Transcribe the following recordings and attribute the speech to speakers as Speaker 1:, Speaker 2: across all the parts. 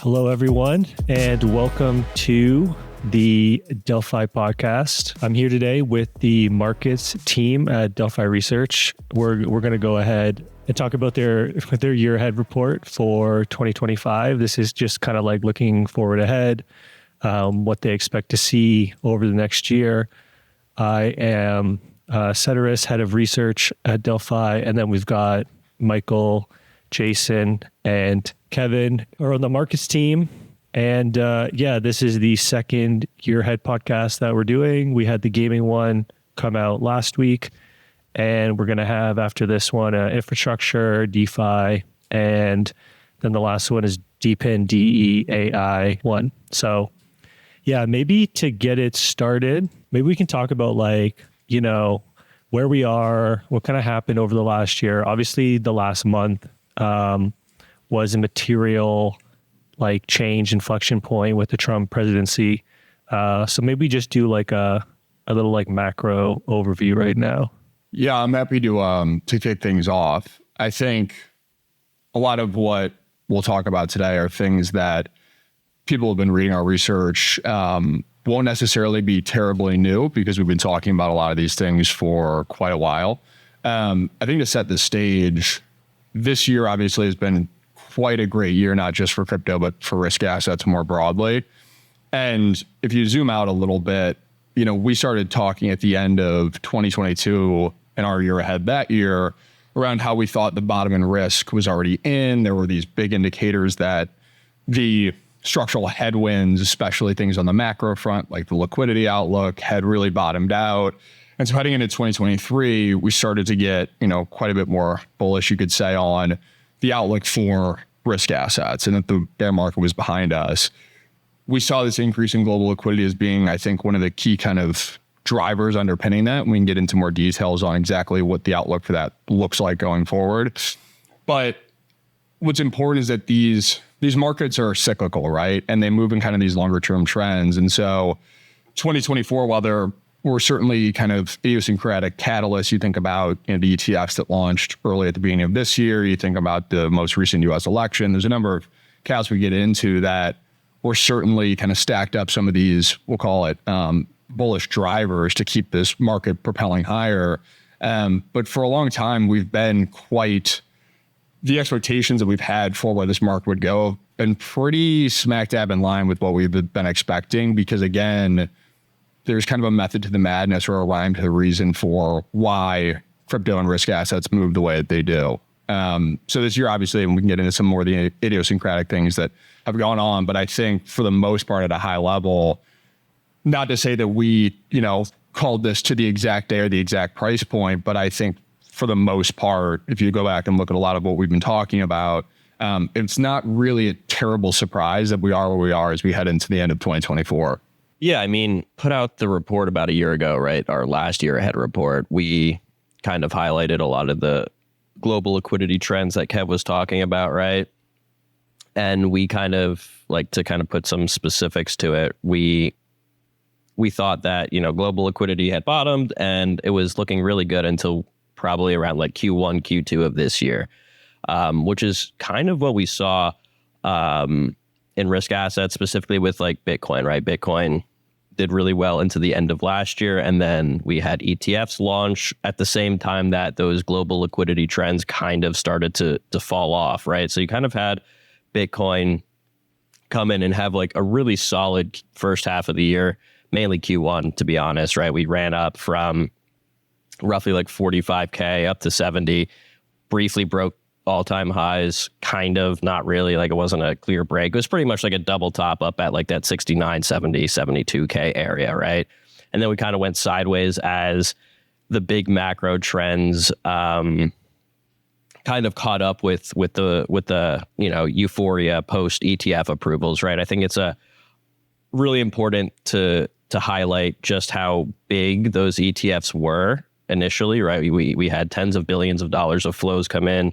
Speaker 1: Hello, everyone, and welcome to the Delphi podcast. I'm here today with the markets team at Delphi Research. We're going to go ahead and talk about their year ahead report for 2025. This is just kind of like looking forward ahead, what they expect to see over the next year. I am Ceteris, head of research at Delphi, and then we've got Michael, Jason, and Kevin are on the markets team. And this is the second year ahead podcast that we're doing. We had the gaming one come out last week, and we're going to have after this one infrastructure, DeFi, and then the last one is DePIN, DEAI one. So yeah, maybe to get it started, maybe we can talk about where we are, what kind of happened over the last year. Obviously, the last month was a material change inflection point with the Trump presidency. So maybe just do a little macro overview right now.
Speaker 2: Yeah, I'm happy to kick things off. I think a lot of what we'll talk about today are things that people have been reading our research, won't necessarily be terribly new because we've been talking about a lot of these things for quite a while. I think to set the stage, this year obviously has been quite a great year, not just for crypto, but for risk assets more broadly. And if you zoom out a little bit, we started talking at the end of 2022 and our year ahead that year around how we thought the bottom in risk was already in. There were these big indicators that the structural headwinds, especially things on the macro front, like the liquidity outlook, had really bottomed out. And so heading into 2023, we started to get, quite a bit more bullish, you could say, on the outlook for risk assets and that the bear market was behind us. We saw this increase in global liquidity as being, I think, one of the key kind of drivers underpinning that. We can get into more details on exactly what the outlook for that looks like going forward. But what's important is that these markets are cyclical, right? And they move in kind of these longer term trends. And so 2024, while there were certainly kind of idiosyncratic catalysts, you think about the ETFs that launched early at the beginning of this year, you think about the most recent US election, there's a number of catalysts we get into that were certainly kind of stacked up some of these, we'll call it bullish drivers to keep this market propelling higher. But for a long time, we've been the expectations that we've had for where this market would go have been pretty smack dab in line with what we've been expecting, because again, there's kind of a method to the madness or a rhyme to the reason for why crypto and risk assets move the way that they do. So this year, obviously, and we can get into some more of the idiosyncratic things that have gone on, but I think for the most part at a high level, not to say that we, called this to the exact day or the exact price point, but I think for the most part, if you go back and look at a lot of what we've been talking about, it's not really a terrible surprise that we are where we are as we head into the end of 2024.
Speaker 3: Yeah, I mean, put out the report about a year ago, right? Our last year ahead report. We kind of highlighted a lot of the global liquidity trends that Kev was talking about, right? And we kind of to put some specifics to it. We thought that, global liquidity had bottomed and it was looking really good until probably around Q1, Q2 of this year, which is kind of what we saw in risk assets, specifically with Bitcoin, right? Bitcoin did really well into the end of last year. And then we had ETFs launch at the same time that those global liquidity trends kind of started to fall off, right? So you kind of had Bitcoin come in and have a really solid first half of the year, mainly Q1, to be honest, right? We ran up from roughly 45K up to 70, briefly broke all-time highs, kind of, not really, it wasn't a clear break. It was pretty much a double top up at that 69, 70, 72K area, right? And then we kind of went sideways as the big macro trends kind of caught up with the euphoria post ETF approvals, right? I think it's really important to highlight just how big those ETFs were initially, right? We had tens of billions of dollars of flows come in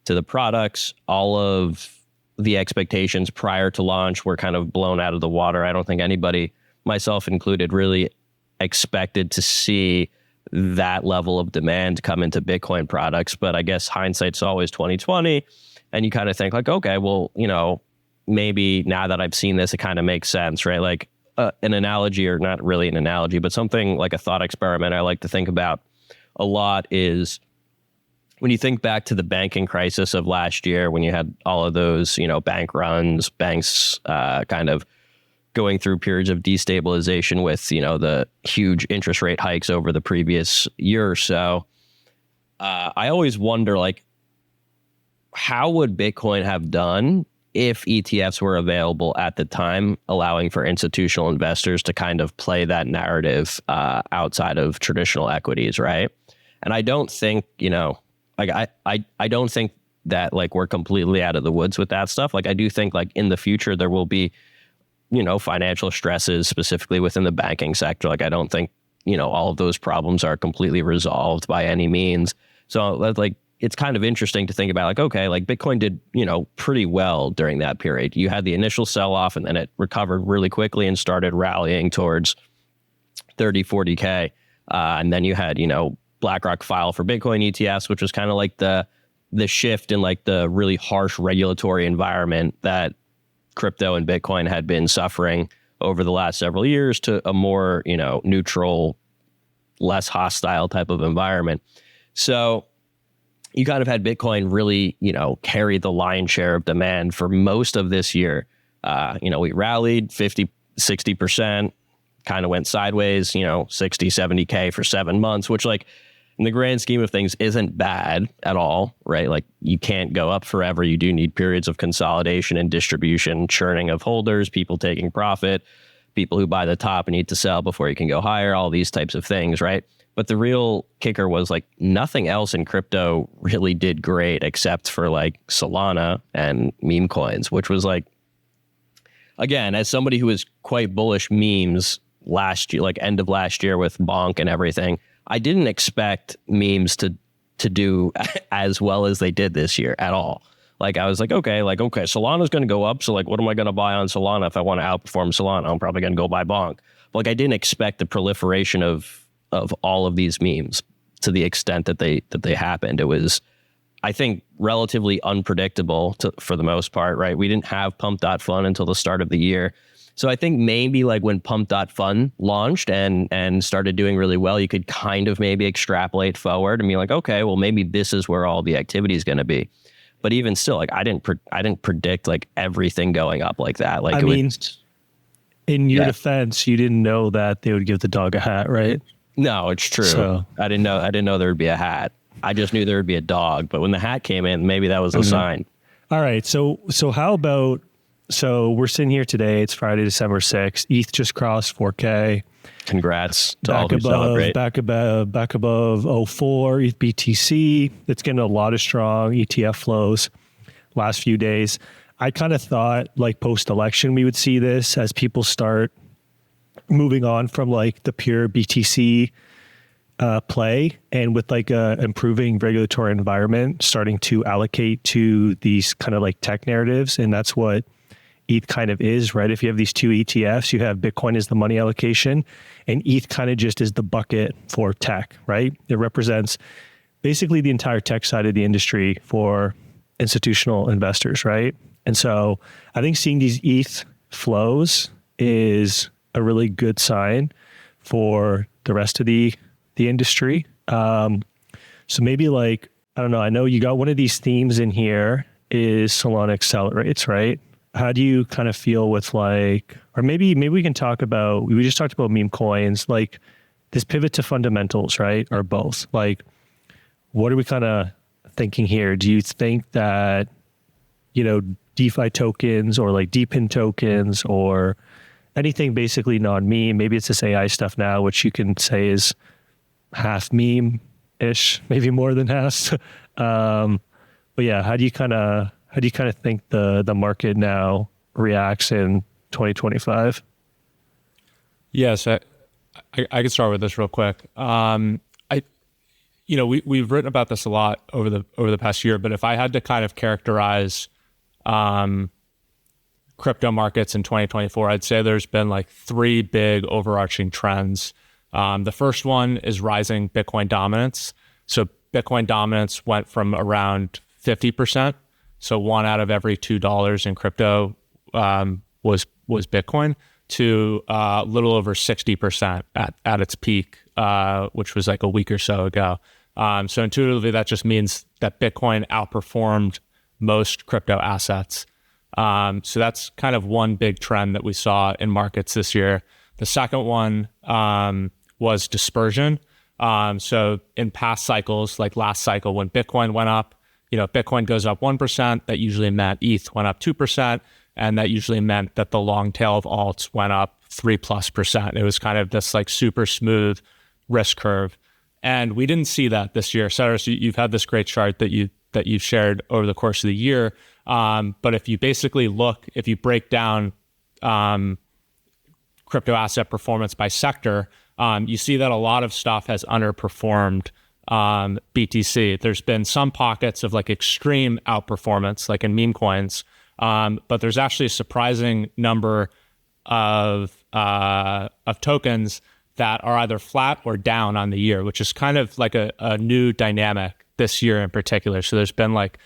Speaker 3: to the products. All of the expectations prior to launch were kind of blown out of the water. I don't think anybody, myself included, really expected to see that level of demand come into Bitcoin products. But I guess hindsight's always 2020. And you kind of think okay, well, maybe now that I've seen this, it kind of makes sense, right? Like an analogy, or not really an analogy, but something like a thought experiment I like to think about a lot is when you think back to the banking crisis of last year, when you had all of those, bank runs, banks kind of going through periods of destabilization with, the huge interest rate hikes over the previous year or so. I always wonder, like, how would Bitcoin have done if ETFs were available at the time, allowing for institutional investors to kind of play that narrative outside of traditional equities, right? And I don't think, I don't think that like we're completely out of the woods with that stuff. Like I do think like in the future there will be, financial stresses specifically within the banking sector. Like I don't think, all of those problems are completely resolved by any means. So like it's kind of interesting to think about like, okay, like Bitcoin did, pretty well during that period. You had the initial sell-off and then it recovered really quickly and started rallying towards 30, 40K. And then you had, BlackRock file for Bitcoin ETFs, which was kind of like the shift in like the really harsh regulatory environment that crypto and Bitcoin had been suffering over the last several years to a more, neutral, less hostile type of environment. So you kind of had Bitcoin really, carry the lion's share of demand for most of this year. We rallied 50, 60%, kind of went sideways, 60, 70K for 7 months, which like in the grand scheme of things isn't bad at all, right? Like you can't go up forever. You do need periods of consolidation and distribution, churning of holders, people taking profit, people who buy the top and need to sell before you can go higher, all these types of things, right? But the real kicker was like nothing else in crypto really did great except for like Solana and meme coins, which was like, again, as somebody who was quite bullish memes last year, like end of last year with Bonk and everything, I didn't expect memes to do as well as they did this year at all. Like I was like, okay, Solana's going to go up. So like, what am I going to buy on Solana if I want to outperform Solana? I'm probably going to go buy Bonk. But like I didn't expect the proliferation of all of these memes to the extent that they happened. It was, I think, relatively unpredictable for the most part, right? We didn't have Pump.Fun until the start of the year. So I think maybe like when Pump.Fun launched and started doing really well, you could kind of maybe extrapolate forward and be like, okay, well, maybe this is where all the activity is going to be. But even still, like I didn't predict like everything going up like that. Like
Speaker 1: in your defense, you didn't know that they would give the dog a hat, right?
Speaker 3: No, it's true. So, I didn't know there would be a hat. I just knew there would be a dog. But when the hat came in, maybe that was a sign.
Speaker 1: All right. So how about, so we're sitting here today. It's Friday, December 6th. ETH just crossed 4K.
Speaker 3: Congrats to all who celebrate.
Speaker 1: Back above 04, ETH BTC. It's getting a lot of strong ETF flows last few days. I kind of thought like post-election, we would see this as people start moving on from like the pure BTC play, and with like a improving regulatory environment starting to allocate to these kind of like tech narratives. And that's what ETH kind of is, right? If you have these two ETFs, you have Bitcoin as the money allocation and ETH kind of just is the bucket for tech, right? It represents basically the entire tech side of the industry for institutional investors, right? And so I think seeing these ETH flows is a really good sign for the rest of the industry. So maybe like, I don't know, I know you got one of these themes in here is Solana accelerates, right? How do you kind of feel with like, or maybe we can talk about, we just talked about meme coins, like this pivot to fundamentals, right? Or both. Like, what are we kind of thinking here? Do you think that, DeFi tokens or like DePIN tokens or anything basically non-meme, maybe it's this AI stuff now, which you can say is half meme-ish, maybe more than half. But yeah, how do you kind of think the market now reacts in 2025?
Speaker 4: Yes, I can start with this real quick. We've written about this a lot over the past year, but if I had to kind of characterize crypto markets in 2024, I'd say there's been like three big overarching trends. The first one is rising Bitcoin dominance. So Bitcoin dominance went from around 50%. So $1 out of every $2 in crypto was Bitcoin to a little over 60% at its peak, which was like a week or so ago. So intuitively, that just means that Bitcoin outperformed most crypto assets. So that's kind of one big trend that we saw in markets this year. The second one was dispersion. So in past cycles, like last cycle, when Bitcoin went up, Bitcoin goes up 1%, that usually meant ETH went up 2%. And that usually meant that the long tail of alts went up 3+%. It was kind of this like super smooth risk curve. And we didn't see that this year. Ceteris, you've had this great chart that you've shared over the course of the year. But if you basically if you break down crypto asset performance by sector, you see that a lot of stuff has underperformed BTC. There's been some pockets of like extreme outperformance, like in meme coins, but there's actually a surprising number of tokens that are either flat or down on the year, which is kind of like a new dynamic this year in particular. So there's been like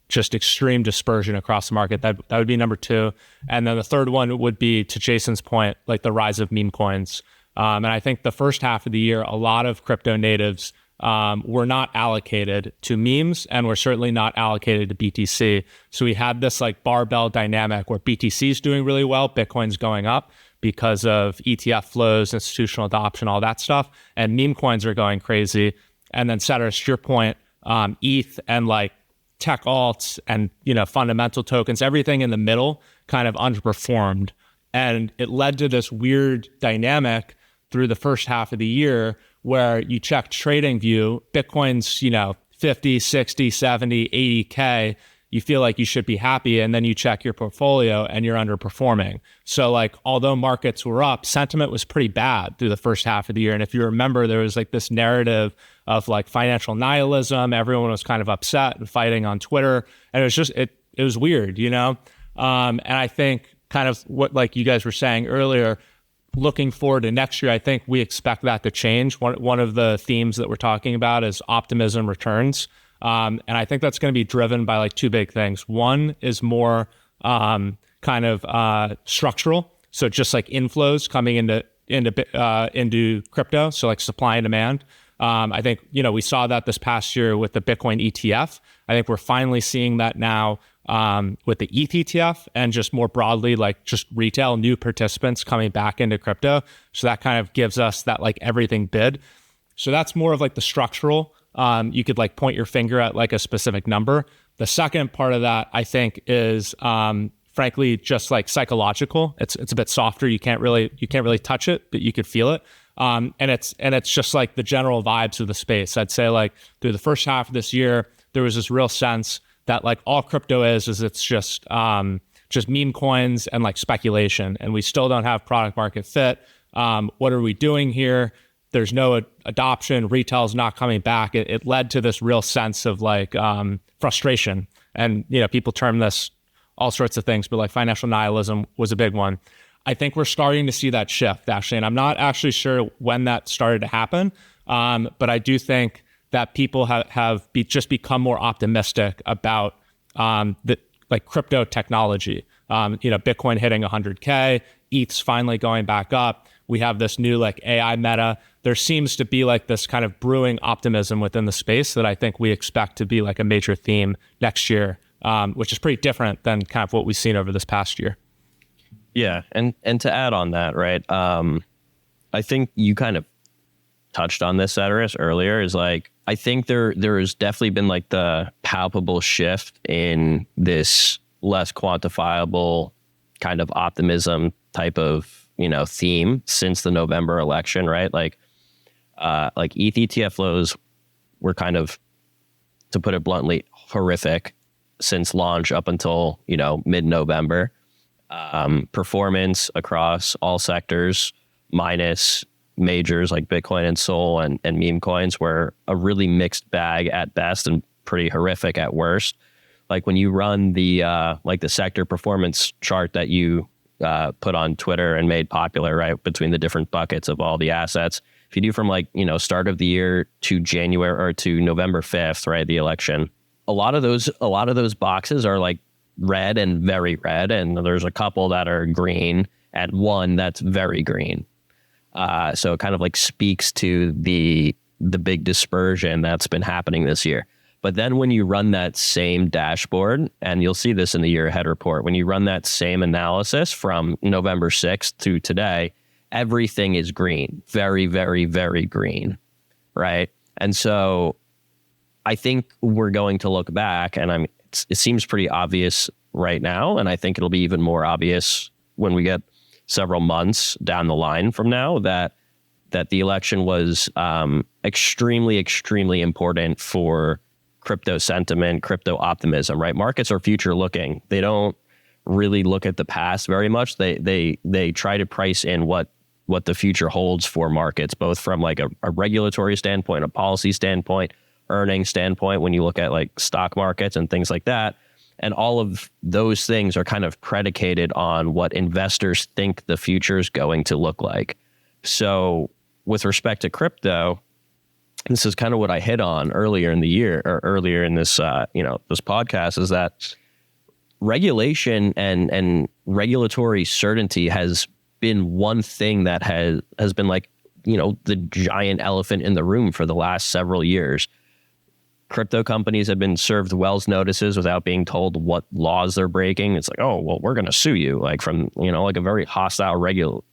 Speaker 4: just extreme dispersion across the market. That would be number two. And then the third one would be, to Jason's point, like the rise of meme coins. And I think the first half of the year, a lot of crypto natives were not allocated to memes, and were certainly not allocated to BTC. So we had this like barbell dynamic where BTC is doing really well, Bitcoin's going up because of ETF flows, institutional adoption, all that stuff, and meme coins are going crazy. And then Ceteris, to your point, ETH and like tech alts and fundamental tokens, everything in the middle kind of underperformed, and it led to this weird dynamic through the first half of the year where you check TradingView, Bitcoin's 50, 60, 70, 80K, you feel like you should be happy, and then you check your portfolio and you're underperforming. So like, although markets were up, sentiment was pretty bad through the first half of the year. And if you remember, there was like this narrative of like financial nihilism. Everyone was kind of upset and fighting on Twitter, and it was just it was weird, and I think kind of what like you guys were saying earlier, looking forward to next year, I think we expect that to change. One of the themes that we're talking about is optimism returns. And I think that's going to be driven by like two big things. One is more kind of structural. So just like inflows coming into crypto. So like supply and demand. I think, we saw that this past year with the Bitcoin ETF. I think we're finally seeing that now with the ETH ETF, and just more broadly, like just retail new participants coming back into crypto. So that kind of gives us that like everything bid. So that's more of like the structural. You could like point your finger at like a specific number. The second part of that, I think, is frankly just like psychological. It's a bit softer. You can't really touch it, but you could feel it. And it's just like the general vibes of the space. I'd say like through the first half of this year, there was this real sense that like all crypto is it's just meme coins and like speculation, and we still don't have product market fit. What are we doing here? There's no adoption. Retail's not coming back. It led to this real sense of like frustration, and people term this all sorts of things, but like financial nihilism was a big one. I think we're starting to see that shift, actually, and I'm not actually sure when that started to happen, but I do think that people have just become more optimistic about the like crypto technology. Bitcoin hitting 100K, ETH's finally going back up. We have this new like AI meta. There seems to be like this kind of brewing optimism within the space that I think we expect to be like a major theme next year, which is pretty different than kind of what we've seen over this past year.
Speaker 3: Yeah, and to add on that, right? I think you kind of touched on this, Ceteris, earlier. Is like I think there has definitely been like the palpable shift in this less quantifiable kind of optimism type of theme since the November election, right? Like ETH ETF flows were kind of, to put it bluntly, horrific since launch up until mid-November. Performance across all sectors, minus majors like Bitcoin and Sol and meme coins, were a really mixed bag at best and pretty horrific at worst. Like when you run the like the sector performance chart that you put on Twitter and made popular, right, between the different buckets of all the assets, if you do from like start of the year to January or to November 5th, right, the election, a lot of those boxes are like red and very red, and there's a couple that are green and one that's very green. So it kind of like speaks to the big dispersion that's been happening this year. But then when you run that same dashboard, and you'll see this in the year ahead report, when you run that same analysis from November 6th to today, everything is green, very, very, very green, right? And so I think we're going to look back, and it seems pretty obvious right now, and I think it'll be even more obvious when we get several months down the line from now that the election was extremely, extremely important for crypto sentiment, crypto optimism, right? Markets are future looking. They don't really look at the past very much. They try to price in what the future holds for markets, both from like a regulatory standpoint, a policy standpoint, earnings standpoint, when you look at like stock markets and things like that. And all of those things are kind of predicated on what investors think the future is going to look like. So with respect to crypto, this is kind of what I hit on earlier in the year, or earlier in this, this podcast, is that regulation and regulatory certainty has been one thing that has been like, the giant elephant in the room for the last several years. Crypto companies have been served Wells notices without being told what laws they're breaking. It's like, oh, well, we're going to sue you, like from, like a very hostile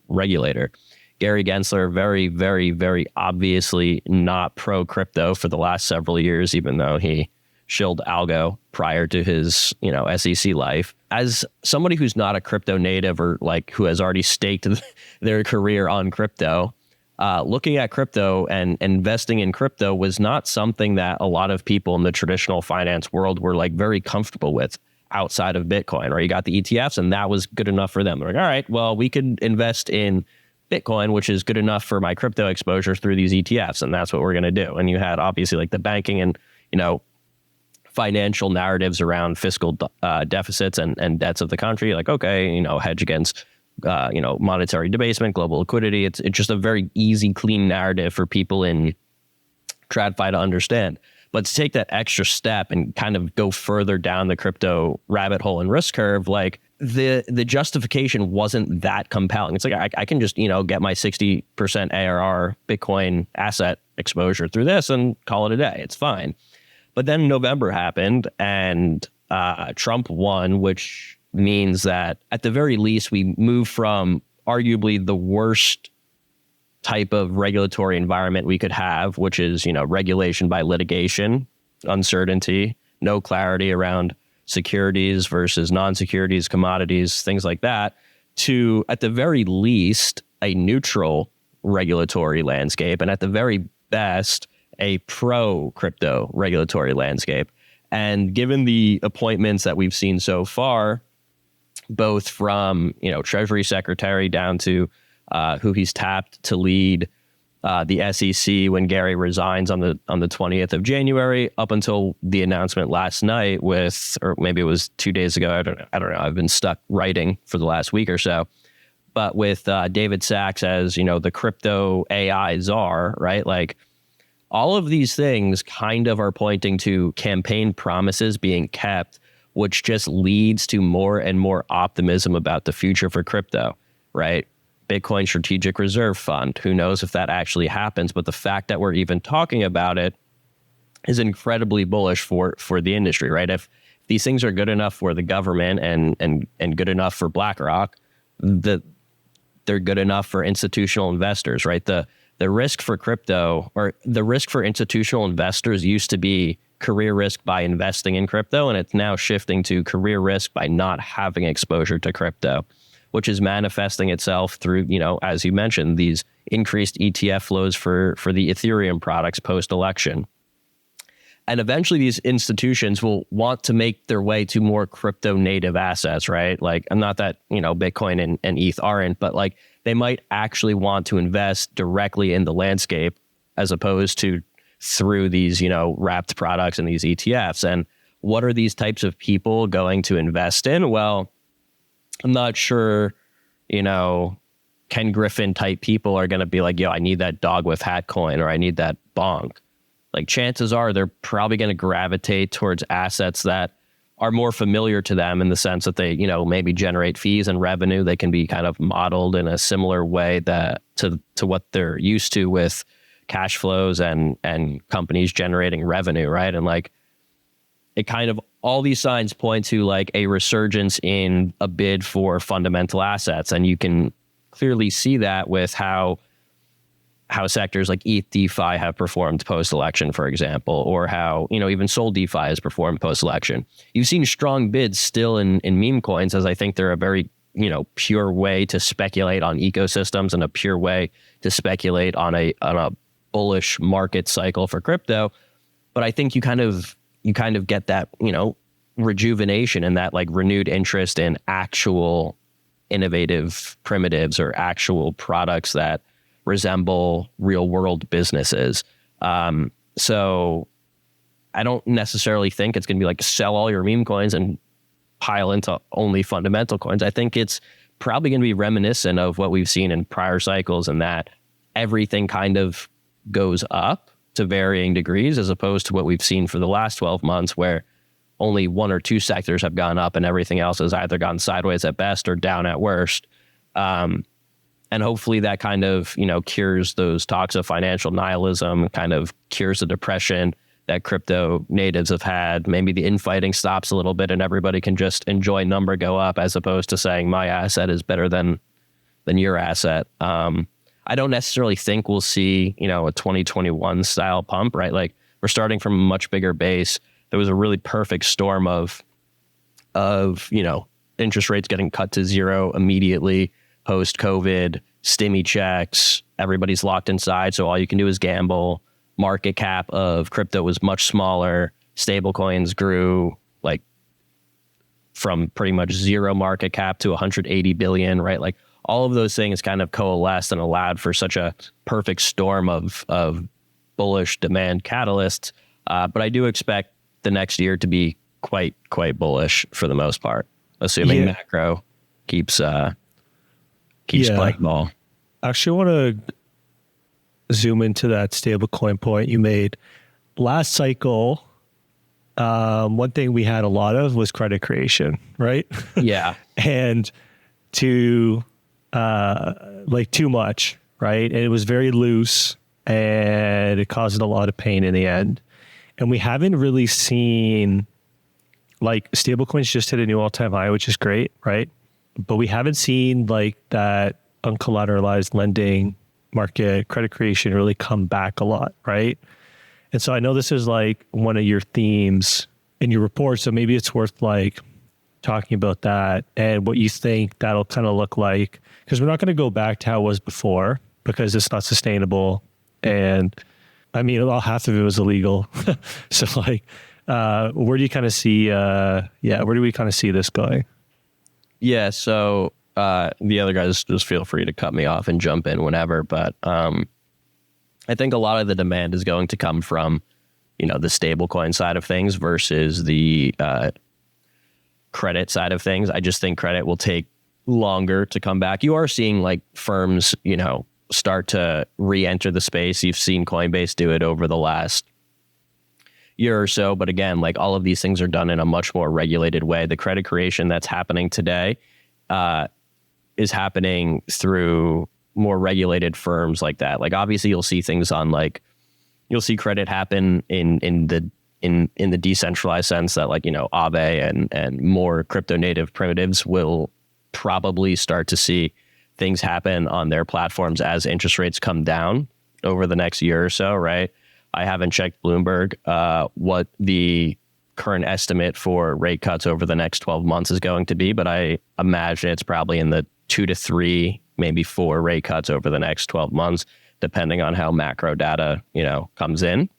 Speaker 3: regulator. Gary Gensler, very, very, very obviously not pro crypto for the last several years, even though he shilled algo prior to his, SEC life. As somebody who's not a crypto native, or like who has already staked their career on crypto, looking at crypto and investing in crypto was not something that a lot of people in the traditional finance world were like very comfortable with outside of Bitcoin, right? You got the ETFs and that was good enough for them. They're like, all right, well, we could invest in Bitcoin, which is good enough for my crypto exposure through these ETFs. And that's what we're going to do. And you had obviously like the banking and, financial narratives around fiscal deficits and debts of the country. Like, okay, hedge against, monetary debasement, global liquidity. It's just a very easy, clean narrative for people in TradFi to understand. But to take that extra step and kind of go further down the crypto rabbit hole and risk curve, like the justification wasn't that compelling. It's like, I can just, get my 60% ARR Bitcoin asset exposure through this and call it a day. It's fine. But then November happened and Trump won, which means that at the very least, we move from arguably the worst type of regulatory environment we could have, which is, regulation by litigation, uncertainty, no clarity around securities versus non-securities, commodities, things like that, to, at the very least, a neutral regulatory landscape, and at the very best, a pro-crypto regulatory landscape. And given the appointments that we've seen so far, both from, Treasury Secretary down to who he's tapped to lead the SEC when Gary resigns on the 20th of January, up until the announcement last night or maybe it was 2 days ago. I don't know. I've been stuck writing for the last week or so. But with David Sachs as, the crypto AI czar, right? Like all of these things kind of are pointing to campaign promises being kept, which just leads to more and more optimism about the future for crypto, right? Bitcoin Strategic Reserve Fund. Who knows if that actually happens? But the fact that we're even talking about it is incredibly bullish for the industry, right? If these things are good enough for the government and good enough for BlackRock, they're good enough for institutional investors, right? The risk for crypto, or the risk for institutional investors, used to be career risk by investing in crypto, and it's now shifting to career risk by not having exposure to crypto, which is manifesting itself through, as you mentioned, these increased ETF flows for the Ethereum products post-election. And eventually these institutions will want to make their way to more crypto native assets, right? Like, I'm not that, Bitcoin and ETH aren't, but like they might actually want to invest directly in the landscape as opposed to through these, wrapped products and these ETFs. And what are these types of people going to invest in? Well, I'm not sure, Ken Griffin type people are going to be like, yo, I need that dog with hat coin, or I need that bonk. Like chances are they're probably going to gravitate towards assets that are more familiar to them in the sense that they, maybe generate fees and revenue. They can be kind of modeled in a similar way that to what they're used to with cash flows and companies generating revenue, right? And like, it kind of, all these signs point to like a resurgence in a bid for fundamental assets. And you can clearly see that with how sectors like ETH DeFi have performed post-election, for example, or how, even Sol DeFi has performed post-election. You've seen strong bids still in meme coins, as I think they're a very, pure way to speculate on ecosystems and a pure way to speculate on a bullish market cycle for crypto. But I think you kind of get that, rejuvenation and that like renewed interest in actual innovative primitives or actual products that resemble real world businesses. So I don't necessarily think it's going to be like sell all your meme coins and pile into only fundamental coins. I think it's probably going to be reminiscent of what we've seen in prior cycles, and that everything kind of goes up to varying degrees, as opposed to what we've seen for the last 12 months, where only one or two sectors have gone up and everything else has either gone sideways at best or down at worst. And hopefully that kind of, cures those talks of financial nihilism, kind of cures the depression that crypto natives have had. Maybe the infighting stops a little bit and everybody can just enjoy number go up, as opposed to saying my asset is better than your asset. I don't necessarily think we'll see, a 2021 style pump, right? Like, we're starting from a much bigger base. There was a really perfect storm of interest rates getting cut to zero immediately post-COVID, stimmy checks, everybody's locked inside, so all you can do is gamble. Market cap of crypto was much smaller. Stablecoins grew like from pretty much zero market cap to 180 billion, right? Like, all of those things kind of coalesced and allowed for such a perfect storm of bullish demand catalysts. But I do expect the next year to be quite bullish for the most part, assuming macro keeps playing ball.
Speaker 1: I actually want to zoom into that stablecoin point you made. Last cycle, one thing we had a lot of was credit creation, right?
Speaker 3: Yeah.
Speaker 1: And too much, right? And it was very loose and it caused a lot of pain in the end. And we haven't really seen, like, stablecoins just hit a new all-time high, which is great, right? But we haven't seen like that uncollateralized lending market, credit creation really come back a lot, right? And so I know this is like one of your themes in your report, so maybe it's worth like talking about that and what you think that'll kind of look like, because we're not going to go back to how it was before, because it's not sustainable. And I mean, about half of it was illegal. So like, where do you kind of see, where do we kind of see this going?
Speaker 3: Yeah. So the other guys, just feel free to cut me off and jump in whenever. But I think a lot of the demand is going to come from, the stablecoin side of things versus the credit side of things. I just think credit will take longer to come back. You are seeing like firms, start to re-enter the space. You've seen Coinbase do it over the last year or so. But again, like, all of these things are done in a much more regulated way. The credit creation that's happening today is happening through more regulated firms like that. Like, obviously you'll see things on like, you'll see credit happen in the decentralized sense that, like, Aave and more crypto native primitives will probably start to see things happen on their platforms as interest rates come down over the next year or so, right? I haven't checked Bloomberg what the current estimate for rate cuts over the next 12 months is going to be, but I imagine it's probably in the 2 to 3, maybe 4 rate cuts over the next 12 months, depending on how macro data, comes in.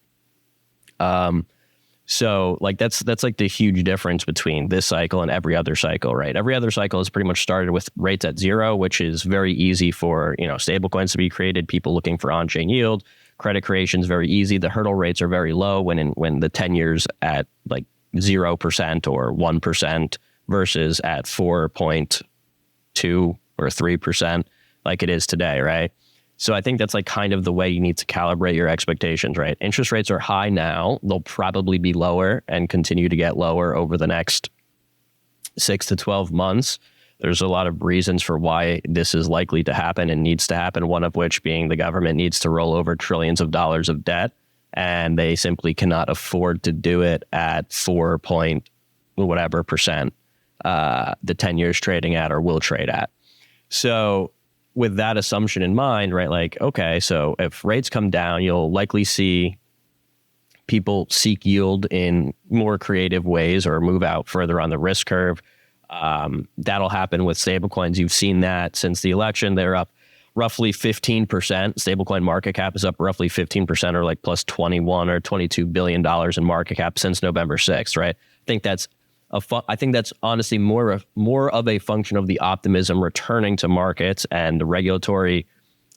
Speaker 3: So like that's like the huge difference between this cycle and every other cycle, right? Every other cycle has pretty much started with rates at zero, which is very easy for, stablecoins to be created, people looking for on-chain yield. Credit creation is very easy. The hurdle rates are very low when the 10 years at like 0% or 1% versus at 4.2 or 3% like it is today, right? So I think that's like kind of the way you need to calibrate your expectations, right? Interest rates are high now. They'll probably be lower and continue to get lower over the next 6 to 12 months. There's a lot of reasons for why this is likely to happen and needs to happen, one of which being the government needs to roll over trillions of dollars of debt, and they simply cannot afford to do it at 4 point whatever percent the 10 years trading at or will trade at. So with that assumption in mind, right, like, okay, so if rates come down, you'll likely see people seek yield in more creative ways or move out further on the risk curve. That'll happen with stablecoins. You've seen that since the election. They're up roughly 15%. Stablecoin market cap is up roughly 15% or like plus 21 or $22 billion in market cap since November 6th, right? I think that's honestly more of a function of the optimism returning to markets and the regulatory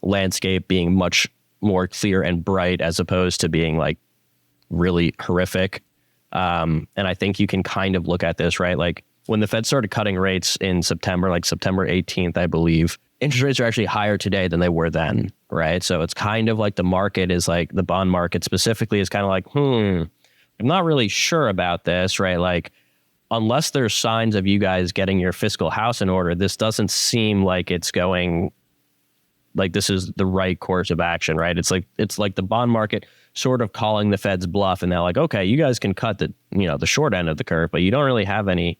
Speaker 3: landscape being much more clear and bright as opposed to being like really horrific. And I think you can kind of look at this, right? Like when the Fed started cutting rates in September, like September 18th, I believe, interest rates are actually higher today than they were then, right? So it's kind of like the market is like the bond market specifically is kind of like, I'm not really sure about this, right? Like, unless there's signs of you guys getting your fiscal house in order, this doesn't seem like it's going like this is the right course of action, right? It's like the bond market sort of calling the Fed's bluff, and they're like, okay, you guys can cut the short end of the curve, but you don't really have any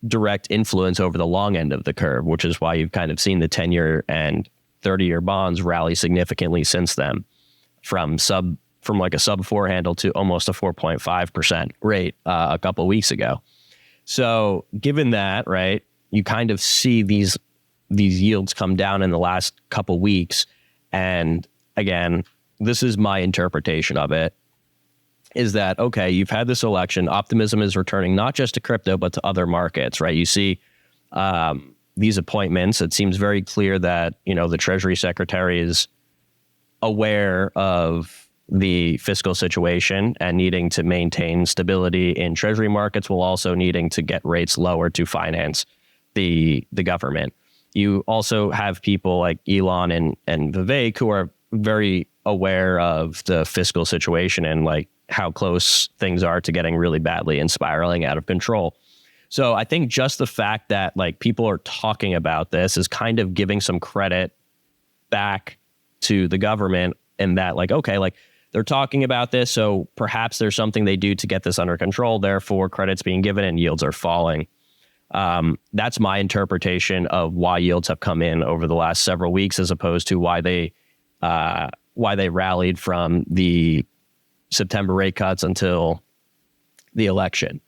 Speaker 3: direct influence over the long end of the curve, which is why you've kind of seen the 10-year and 30-year bonds rally significantly since then, from like a sub 4 handle to almost a 4.5% rate a couple of weeks ago. So given that, right, you kind of see these yields come down in the last couple weeks. And again, this is my interpretation of it, is that, okay, you've had this election, optimism is returning not just to crypto, but to other markets, right? You see these appointments. It seems very clear that, the Treasury Secretary is aware of the fiscal situation and needing to maintain stability in treasury markets while also needing to get rates lower to finance the government. You also have people like Elon and Vivek who are very aware of the fiscal situation and like how close things are to getting really badly and spiraling out of control. So I think just the fact that like people are talking about this is kind of giving some credit back to the government, and that like, okay, like they're talking about this, so perhaps there's something they do to get this under control. Therefore, credit's being given and yields are falling. That's my interpretation of why yields have come in over the last several weeks, as opposed to why they rallied from the September rate cuts until the election.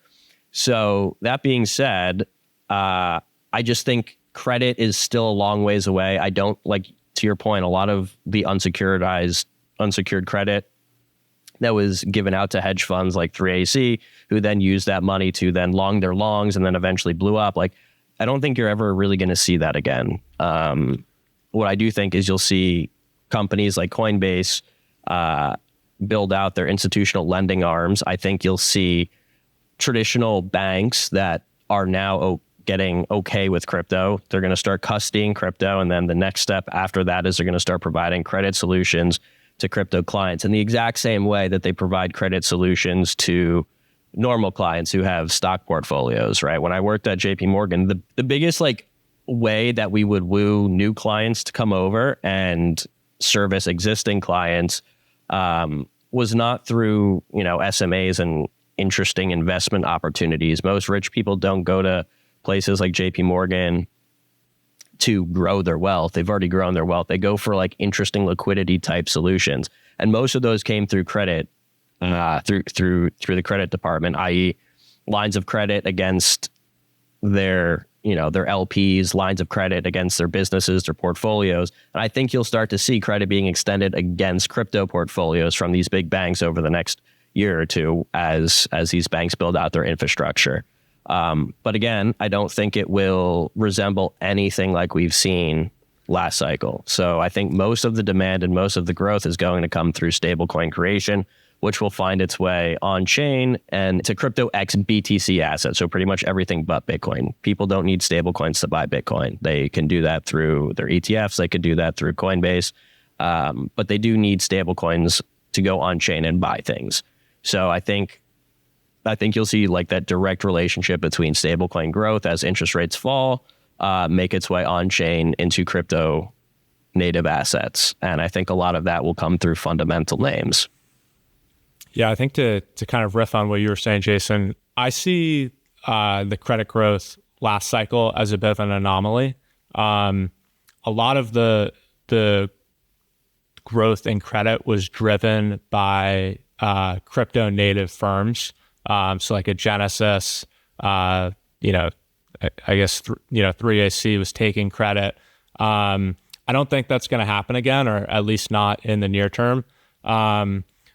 Speaker 3: So that being said, I just think credit is still a long ways away. I don't like, to your point, a lot of the unsecured credit that was given out to hedge funds like 3AC, who then used that money to then long their longs and then eventually blew up. Like, I don't think you're ever really going to see that again. What I do think is you'll see companies like Coinbase build out their institutional lending arms. I think you'll see traditional banks that are now getting okay with crypto. They're going to start custodying crypto. And then the next step after that is they're going to start providing credit solutions to crypto clients in the exact same way that they provide credit solutions to normal clients who have stock portfolios, right? When I worked at JP Morgan, the biggest like way that we would woo new clients to come over and service existing clients was not through, SMAs and interesting investment opportunities. Most rich people don't go to places like JP Morgan to grow their wealth. They've already grown their wealth. They go for like interesting liquidity type solutions. And most of those came through credit, through the credit department, i.e. lines of credit against their LPs, lines of credit against their businesses, their portfolios. And I think you'll start to see credit being extended against crypto portfolios from these big banks over the next year or two as these banks build out their infrastructure. But again, I don't think it will resemble anything like we've seen last cycle. So I think most of the demand and most of the growth is going to come through stablecoin creation, which will find its way on chain and to crypto X BTC assets. So pretty much everything but Bitcoin. People don't need stablecoins to buy Bitcoin. They can do that through their ETFs. They could do that through Coinbase. but they do need stablecoins to go on chain and buy things. So I think you'll see like that direct relationship between stablecoin growth as interest rates fall, make its way on chain into crypto native assets. And I think a lot of that will come through fundamental names.
Speaker 4: Yeah, I think to kind of riff on what you were saying, Jason, I see the credit growth last cycle as a bit of an anomaly. A lot of the growth in credit was driven by crypto native firms. So like a Genesis, I guess 3AC was taking credit. I don't think that's going to happen again, or at least not in the near term.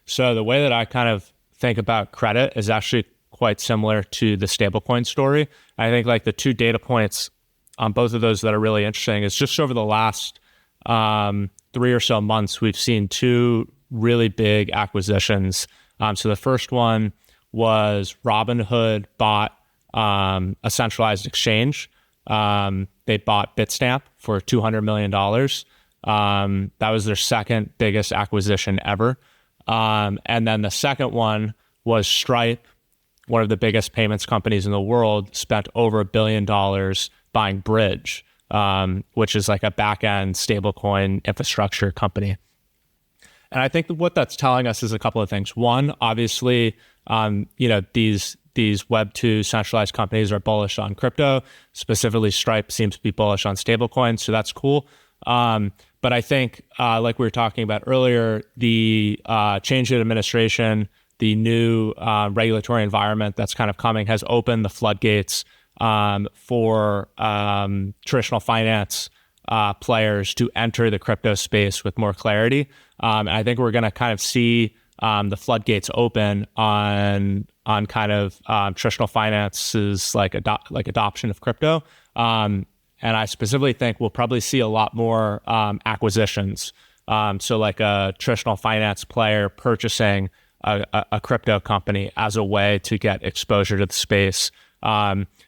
Speaker 4: So the way that I kind of think about credit is actually quite similar to the stablecoin story. I think like the two data points on both of those that are really interesting is just over the last 3 or so months, we've seen two really big acquisitions. So the first one was Robinhood bought a centralized exchange. They bought Bitstamp for $200 million. That was their second biggest acquisition ever. And then the second one was Stripe, one of the biggest payments companies in the world, spent over $1 billion buying Bridge, which is like a back-end stablecoin infrastructure company. And I think what that's telling us is a couple of things. One, obviously, these Web2 centralized companies are bullish on crypto. Specifically, Stripe seems to be bullish on stablecoins, so that's cool. But I think, like we were talking about earlier, the change in administration, the new regulatory environment that's kind of coming has opened the floodgates for traditional finance players to enter the crypto space with more clarity. And I think we're going to kind of see the floodgates open on kind of traditional finance's adoption of crypto. And I specifically think we'll probably see a lot more acquisitions. So like a traditional finance player purchasing a crypto company as a way to get exposure to the space.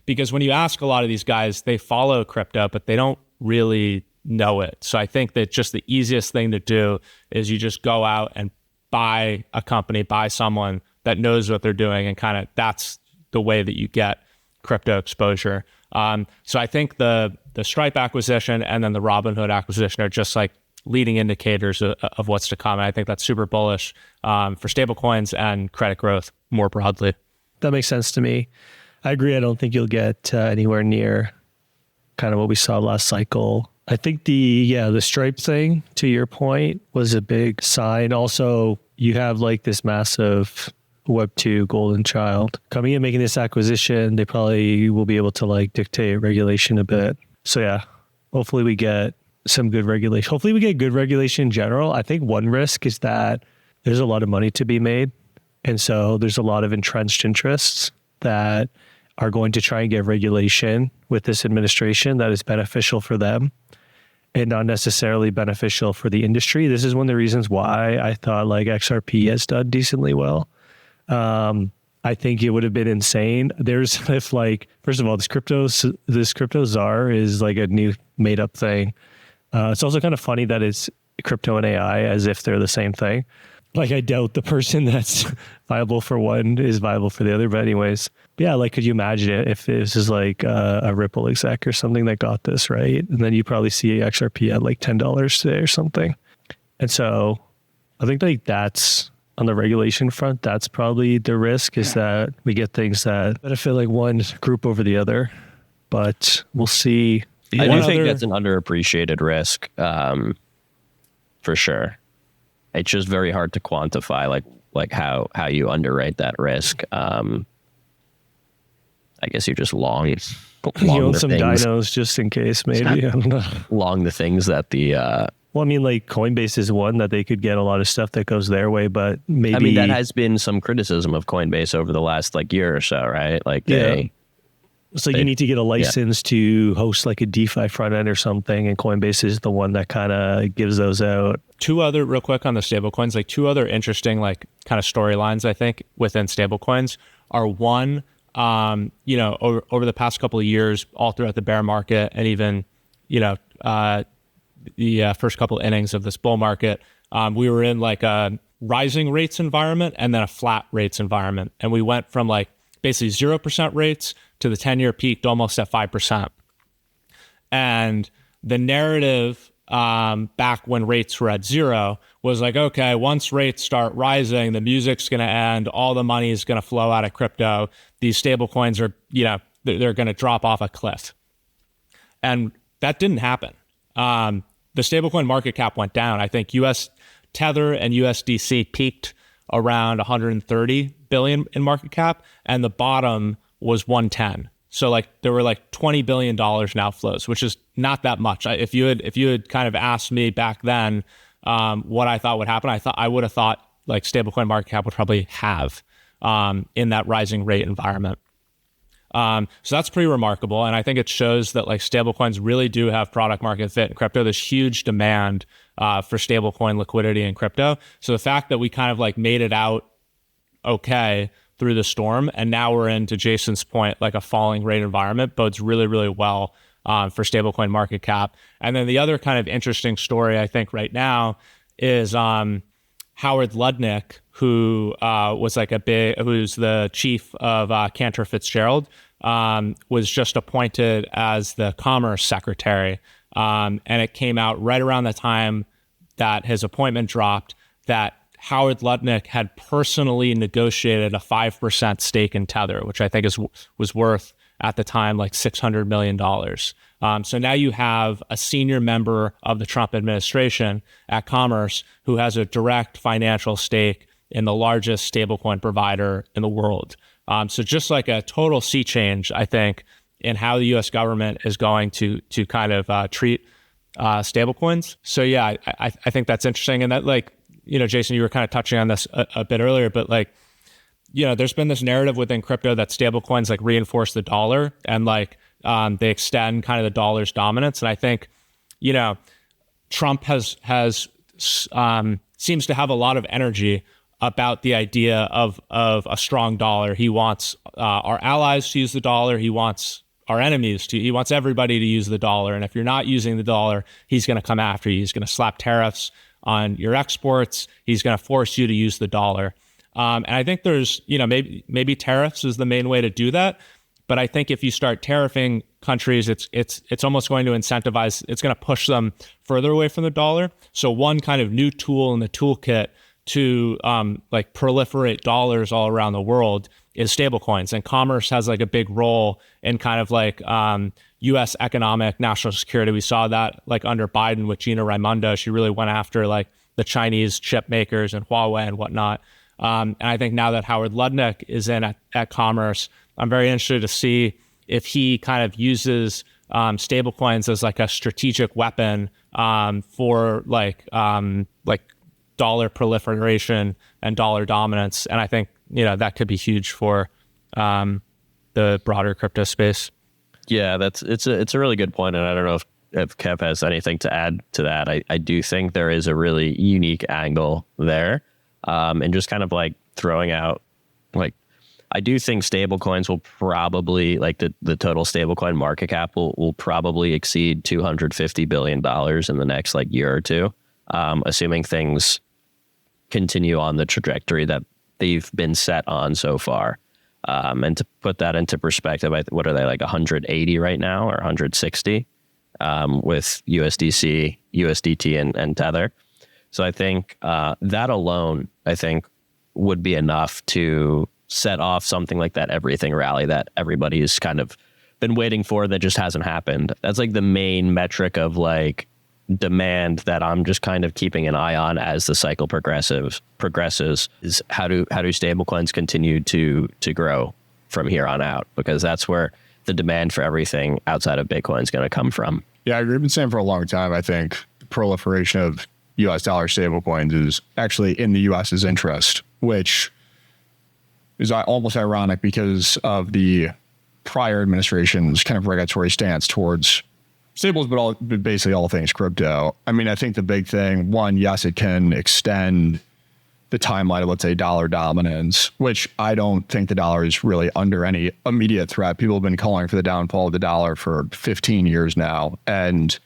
Speaker 4: Because when you ask a lot of these guys, they follow crypto, but they don't really know it. So I think that just the easiest thing to do is you just go out and buy a company, buy someone that knows what they're doing, and kind of that's the way that you get crypto exposure. So I think the Stripe acquisition and then the Robinhood acquisition are just like leading indicators of what's to come. And I think that's super bullish for stablecoins and credit growth more broadly.
Speaker 1: That makes sense to me. I agree. I don't think you'll get anywhere near kind of what we saw last cycle. I think the Stripe thing, to your point, was a big sign. Also, you have like this massive Web2 golden child coming in, making this acquisition. They probably will be able to like dictate regulation a bit. So yeah, hopefully we get some good regulation. Hopefully we get good regulation in general. I think one risk is that there's a lot of money to be made. And so there's a lot of entrenched interests that are going to try and get regulation with this administration that is beneficial for them and not necessarily beneficial for the industry. This is one of the reasons why I thought like XRP has done decently well. I think it would have been insane. First of all, this crypto czar is like a new made up thing. It's also kind of funny that it's crypto and AI as if they're the same thing. Like I doubt the person that's viable for one is viable for the other. But anyways, yeah, like could you imagine it if this is like a Ripple exec or something that got this, right? And then you probably see XRP at like $10 today or something. And so I think like that's on the regulation front, that's probably the risk, is that we get things that benefit like one group over the other. But we'll see.
Speaker 3: I do think that's an underappreciated risk, for sure. It's just very hard to quantify, like how you underwrite that risk. I guess you just long
Speaker 1: you own some dinos just in case, maybe. I don't know.
Speaker 3: Long the things that the.
Speaker 1: Well, I mean, like Coinbase is one that they could get a lot of stuff that goes their way, but maybe.
Speaker 3: I mean, that has been some criticism of Coinbase over the last like year or so, right? Like
Speaker 1: So you need to get a license to host like a DeFi front end or something, and Coinbase is the one that kind of gives those out.
Speaker 4: Two other, real quick on the stablecoins, like two other interesting like kind of storylines I think within stablecoins are one, over the past couple of years, all throughout the bear market, and even the first couple innings of this bull market, we were in like a rising rates environment and then a flat rates environment. And we went from like basically 0% rates to the 10-year peaked almost at 5%. And the narrative back when rates were at zero was like, okay, once rates start rising, the music's going to end, all the money is going to flow out of crypto. These stable coins are, they're going to drop off a cliff. And that didn't happen. The stablecoin market cap went down. I think US Tether and USDC peaked around 130 billion in market cap, and the bottom was 110. So like there were like $20 billion in outflows, which is not that much. If you had kind of asked me back then what I thought would happen, I would have thought like stablecoin market cap would probably have in that rising rate environment. So that's pretty remarkable. And I think it shows that like stablecoins really do have product market fit in crypto. There's huge demand for stablecoin liquidity in crypto. So the fact that we kind of like made it out okay through the storm, and now we're in, to Jason's point, like a falling rate environment, bodes really, really well for stablecoin market cap. And then the other kind of interesting story I think right now is Howard Lutnick, who was like who's the chief of Cantor Fitzgerald, was just appointed as the Commerce Secretary. And it came out right around the time that his appointment dropped that Howard Lutnick had personally negotiated a 5% stake in Tether, which I think was worth at the time like $600 million. So now you have a senior member of the Trump administration at Commerce who has a direct financial stake in the largest stablecoin provider in the world. So just like a total sea change, I think, in how the U.S. government is going to kind of treat stablecoins. So yeah, I think that's interesting. And that, like, Jason, you were kind of touching on this a bit earlier, but like, there's been this narrative within crypto that stablecoins like reinforce the dollar and like they extend kind of the dollar's dominance. And I think, Trump has seems to have a lot of energy about the idea of a strong dollar. He wants our allies to use the dollar. He wants our enemies he wants everybody to use the dollar. And if you're not using the dollar, he's going to come after you. He's going to slap tariffs on your exports. He's going to force you to use the dollar. And I think there's, maybe tariffs is the main way to do that. But I think if you start tariffing countries, it's almost going to incentivize, it's going to push them further away from the dollar. So one kind of new tool in the toolkit to like proliferate dollars all around the world is stablecoins. And commerce has like a big role in kind of like U.S. economic national security. We saw that like under Biden with Gina Raimondo. She really went after like the Chinese chip makers and Huawei and whatnot. And I think now that Howard Lutnick is in at Commerce, I'm very interested to see if he kind of uses stablecoins as like a strategic weapon for like dollar proliferation and dollar dominance. And I think, that could be huge for the broader crypto space.
Speaker 3: Yeah, it's a really good point. And I don't know if Kev has anything to add to that. I do think there is a really unique angle there. And just kind of like throwing out, like, I do think stablecoins will probably, like the total stablecoin market cap will probably exceed $250 billion in the next like year or two, assuming things continue on the trajectory that they've been set on so far. And to put that into perspective, what are they, like 180 right now or 160 with USDC, USDT, and Tether? So I think that alone, I think, would be enough to set off something like that everything rally that everybody's kind of been waiting for that just hasn't happened. That's like the main metric of like demand that I'm just kind of keeping an eye on as the cycle progresses is how do stablecoins continue to grow from here on out, because that's where the demand for everything outside of Bitcoin is going to come from.
Speaker 2: Yeah, I've been saying for a long time, I think the proliferation of US dollar stablecoins is actually in the US's interest, which is almost ironic because of the prior administration's kind of regulatory stance towards stables, but basically all things crypto. I mean, I think the big thing, one, yes, it can extend the timeline of, let's say, dollar dominance, which I don't think the dollar is really under any immediate threat. People have been calling for the downfall of the dollar for 15 years now. And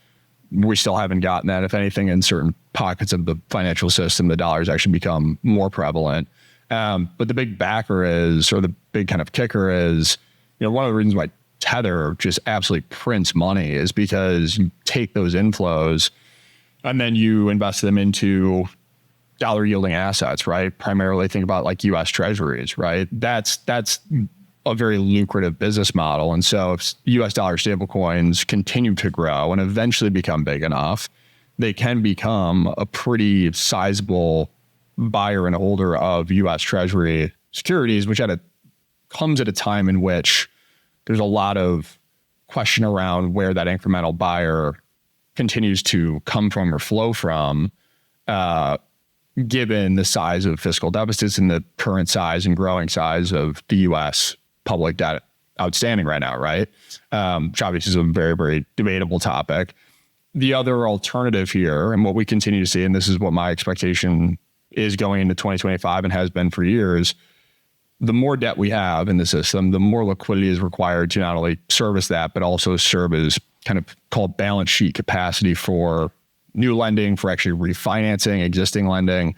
Speaker 2: we still haven't gotten that. If anything, in certain pockets of the financial system, the dollar's actually become more prevalent. But the big backer is, or the big kind of kicker is, one of the reasons why Tether just absolutely prints money is because you take those inflows and then you invest them into dollar yielding assets, right? Primarily think about like US treasuries, right? That's a very lucrative business model. And so if US dollar stablecoins continue to grow and eventually become big enough, they can become a pretty sizable buyer and holder of US treasury securities, which comes at a time in which there's a lot of question around where that incremental buyer continues to come from or flow from, given the size of fiscal deficits and the current size and growing size of the US public debt outstanding right now, right? Which obviously is a very, very debatable topic. The other alternative here, and what we continue to see, and this is what my expectation is going into 2025 and has been for years, the more debt we have in the system, the more liquidity is required to not only service that, but also serve as kind of called balance sheet capacity for new lending, for actually refinancing existing lending.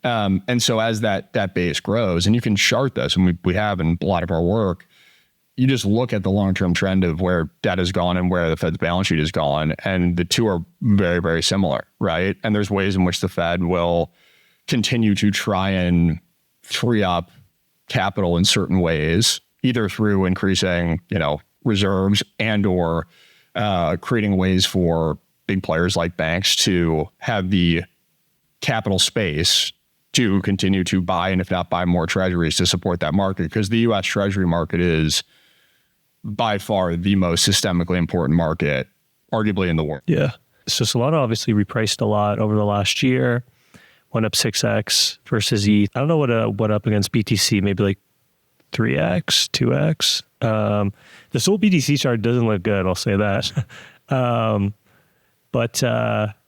Speaker 2: And so as that base grows, and you can chart this, and we have in a lot of our work, you just look at the long-term trend of where debt has gone and where the Fed's balance sheet has gone, and the two are very, very similar, right? And there's ways in which the Fed will continue to try and free up capital in certain ways, either through increasing, reserves and or creating ways for big players like banks to have the capital space to continue to buy, and if not buy more treasuries to support that market, because the US treasury market is by far the most systemically important market, arguably in the world.
Speaker 1: Yeah. So Solana obviously repriced a lot over the last year, went up 6x versus ETH. I don't know what up against BTC, maybe like 3x, 2x. The Sol BTC chart doesn't look good, I'll say that. But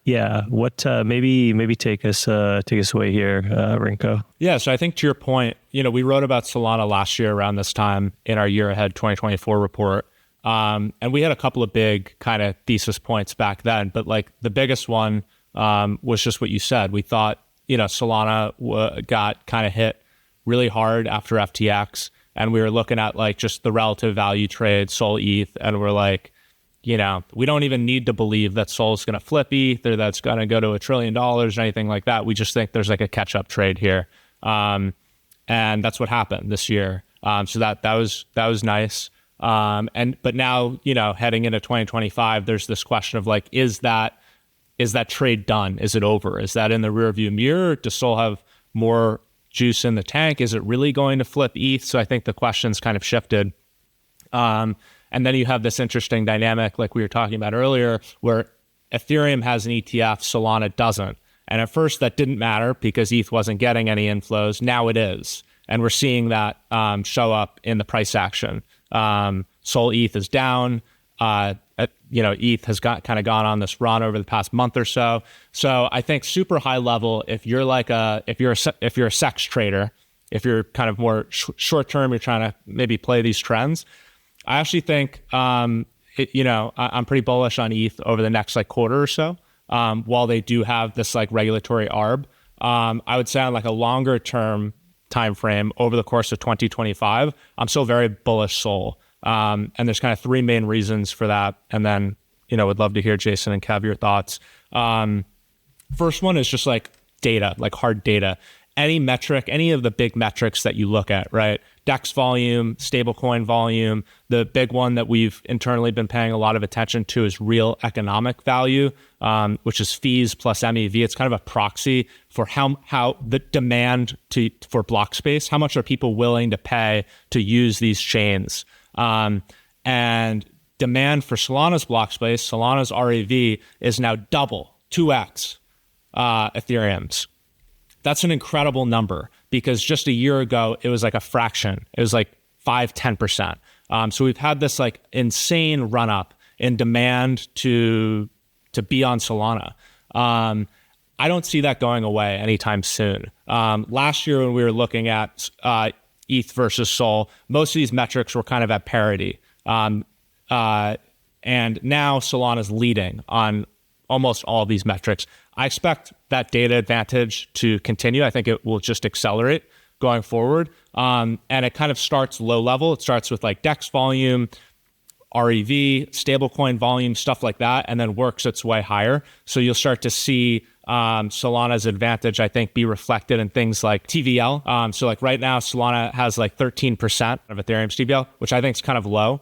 Speaker 1: yeah, what maybe take us away here, Rinko.
Speaker 4: Yeah, so I think to your point, we wrote about Solana last year around this time in our year ahead 2024 report. And we had a couple of big kind of thesis points back then, but like the biggest one was just what you said. We thought, Solana got kind of hit really hard after FTX, and we were looking at like just the relative value trade, Sol ETH, and we're like, we don't even need to believe that Sol's going to flip ETH or that's going to go to $1 trillion or anything like that. We just think there's like a catch-up trade here. And that's what happened this year. So that was nice. But now, heading into 2025, there's this question of like, is that trade done? Is it over? Is that in the rearview mirror? Does Sol have more juice in the tank? Is it really going to flip ETH? So I think the question's kind of shifted. And then you have this interesting dynamic, like we were talking about earlier, where Ethereum has an ETF, Solana doesn't. And at first that didn't matter because ETH wasn't getting any inflows. Now it is. And we're seeing that show up in the price action. Sol ETH is down. ETH has kind of gone on this run over the past month or so. So I think super high level, if you're a sex trader, if you're kind of more short term, you're trying to maybe play these trends. I actually think, I'm pretty bullish on ETH over the next like quarter or so. While they do have this like regulatory arb, I would say on like a longer term time frame over the course of 2025, I'm still very bullish Sol. And there's kind of three main reasons for that. And then, would love to hear Jason and Kev your thoughts. First one is just like data, like hard data. Any metric, any of the big metrics that you look at, right? DEX volume, stablecoin volume. The big one that we've internally been paying a lot of attention to is real economic value, which is fees plus MEV. It's kind of a proxy for how the demand for block space. How much are people willing to pay to use these chains? And demand for Solana's block space, Solana's RAV is now double, 2x Ethereum's. That's an incredible number because just a year ago, it was like a fraction. It was like 5-10%. So we've had this like insane run up in demand to be on Solana. I don't see that going away anytime soon. Last year when we were looking at ETH versus Sol, most of these metrics were kind of at parity. And now Solana's leading on almost all of these metrics. I expect that data advantage to continue. I think it will just accelerate going forward. And it kind of starts low level. It starts with like DEX volume, REV, stablecoin volume, stuff like that, and then works its way higher. So you'll start to see Solana's advantage, I think, be reflected in things like TVL. So like right now, Solana has like 13% of Ethereum's TVL, which I think is kind of low.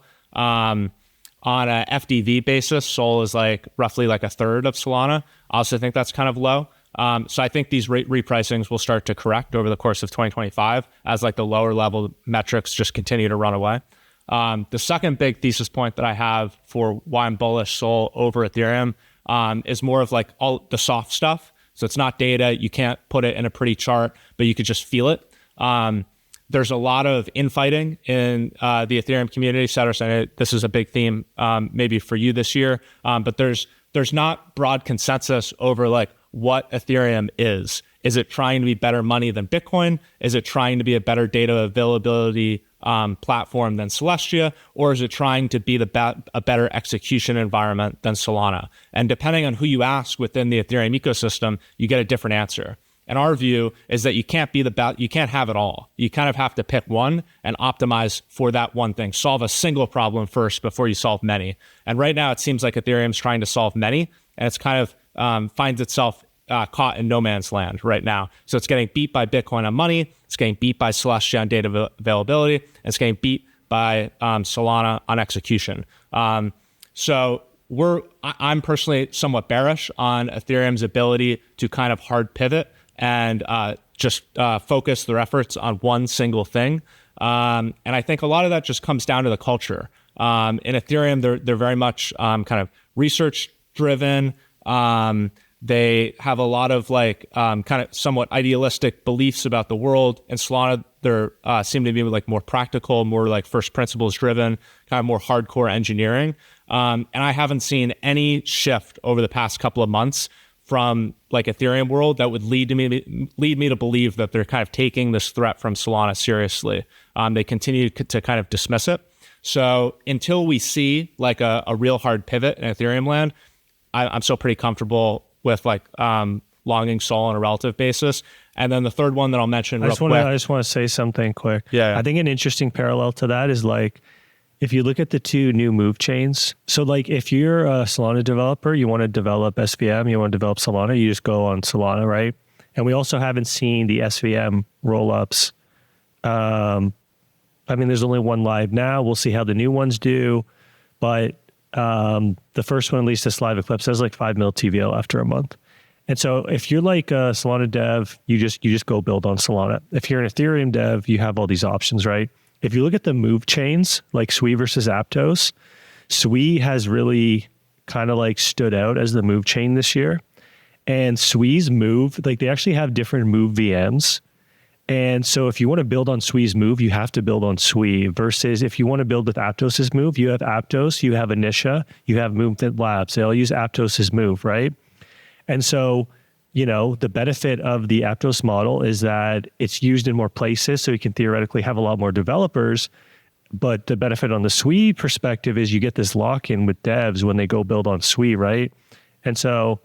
Speaker 4: On a FDV basis, Sol is like roughly like a third of Solana. I also think that's kind of low. So I think these repricings will start to correct over the course of 2025 as like the lower level metrics just continue to run away. The second big thesis point that I have for why I'm bullish Sol over Ethereum is more of like all the soft stuff. So it's not data. You can't put it in a pretty chart, but you could just feel it. There's a lot of infighting in the Ethereum community. Ceteris, I know this is a big theme maybe for you this year, but there's not broad consensus over like what Ethereum is. Is it trying to be better money than Bitcoin? Is it trying to be a better data availability platform than Celestia, or is it trying to be a better execution environment than Solana? And depending on who you ask within the Ethereum ecosystem, you get a different answer. And our view is that you can't you can't have it all. You kind of have to pick one and optimize for that one thing. Solve a single problem first before you solve many. And right now, it seems like Ethereum's trying to solve many, and it's kind of finds itself caught in no man's land right now. So it's getting beat by Bitcoin on money. It's getting beat by Celestia on data availability. And it's getting beat by Solana on execution. So I'm personally somewhat bearish on Ethereum's ability to kind of hard pivot and just focus their efforts on one single thing. And I think a lot of that just comes down to the culture. In Ethereum, they're very much kind of research driven. They have a lot of like kind of somewhat idealistic beliefs about the world. In Solana, they're seem to be like more practical, more like first principles driven, kind of more hardcore engineering. And I haven't seen any shift over the past couple of months from like Ethereum world that would lead me to believe that they're kind of taking this threat from Solana seriously. They continue to kind of dismiss it. So until we see like a real hard pivot in Ethereum land, I'm still pretty comfortable with like longing Sol on a relative basis. And then the third one that I'll mention I just
Speaker 1: want to say something quick.
Speaker 4: Yeah.
Speaker 1: I think an interesting parallel to that is like, if you look at the two new move chains, so like if you're a Solana developer, you want to develop SVM, you want to develop Solana, you just go on Solana, right? And we also haven't seen the SVM rollups. I mean, there's only one live now. We'll see how the new ones do. But the first one, at least this live Eclipse, has like 5 mil TVL after a month. And so if you're like a Solana dev, you just go build on Solana. If you're an Ethereum dev, you have all these options, right? If you look at the move chains, like Sui versus Aptos, Sui has really kind of like stood out as the move chain this year. And Sui's move, like they actually have different move VMs. And so if you want to build on Sui's move, you have to build on Sui, versus if you want to build with Aptos's move, you have Aptos, you have Anisha, you have Movement Labs. They all use Aptos's move, right? And so, you know, the benefit of the Aptos model is that it's used in more places, so you can theoretically have a lot more developers. But the benefit on the Sui perspective is you get this lock-in with devs when they go build on Sui, right? And so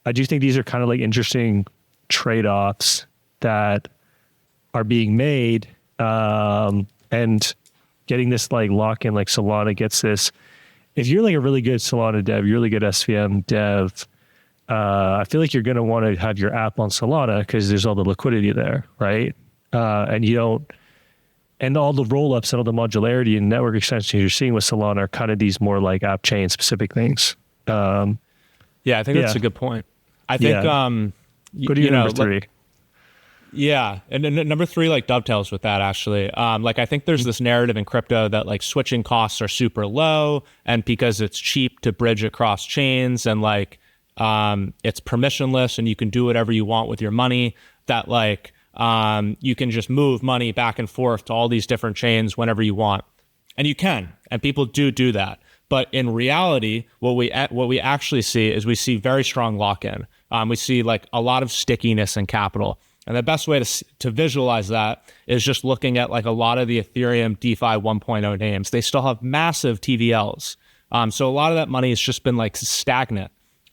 Speaker 1: I do think these are kind of like interesting trade-offs that are being made, and getting this like lock-in, like Solana gets this. If you're like a really good Solana dev, you're really good SVM dev, I feel like you're going to want to have your app on Solana because there's all the liquidity there, right? And you don't, and all the rollups and all the modularity and network extensions you're seeing with Solana are kind of these more like app chain specific things.
Speaker 4: Yeah, I think that's a good point. I think,
Speaker 1: go to your number three.
Speaker 4: Yeah. And then number three, like dovetails with that actually. Like I think there's this narrative in crypto that like switching costs are super low, and because it's cheap to bridge across chains and like, it's permissionless and you can do whatever you want with your money, that like, you can just move money back and forth to all these different chains whenever you want. And you can, and people do that. But in reality, what we actually see is we see very strong lock-in. We see like a lot of stickiness in capital. And the best way to visualize that is just looking at like a lot of the Ethereum DeFi 1.0 names. They still have massive TVLs. So a lot of that money has just been like stagnant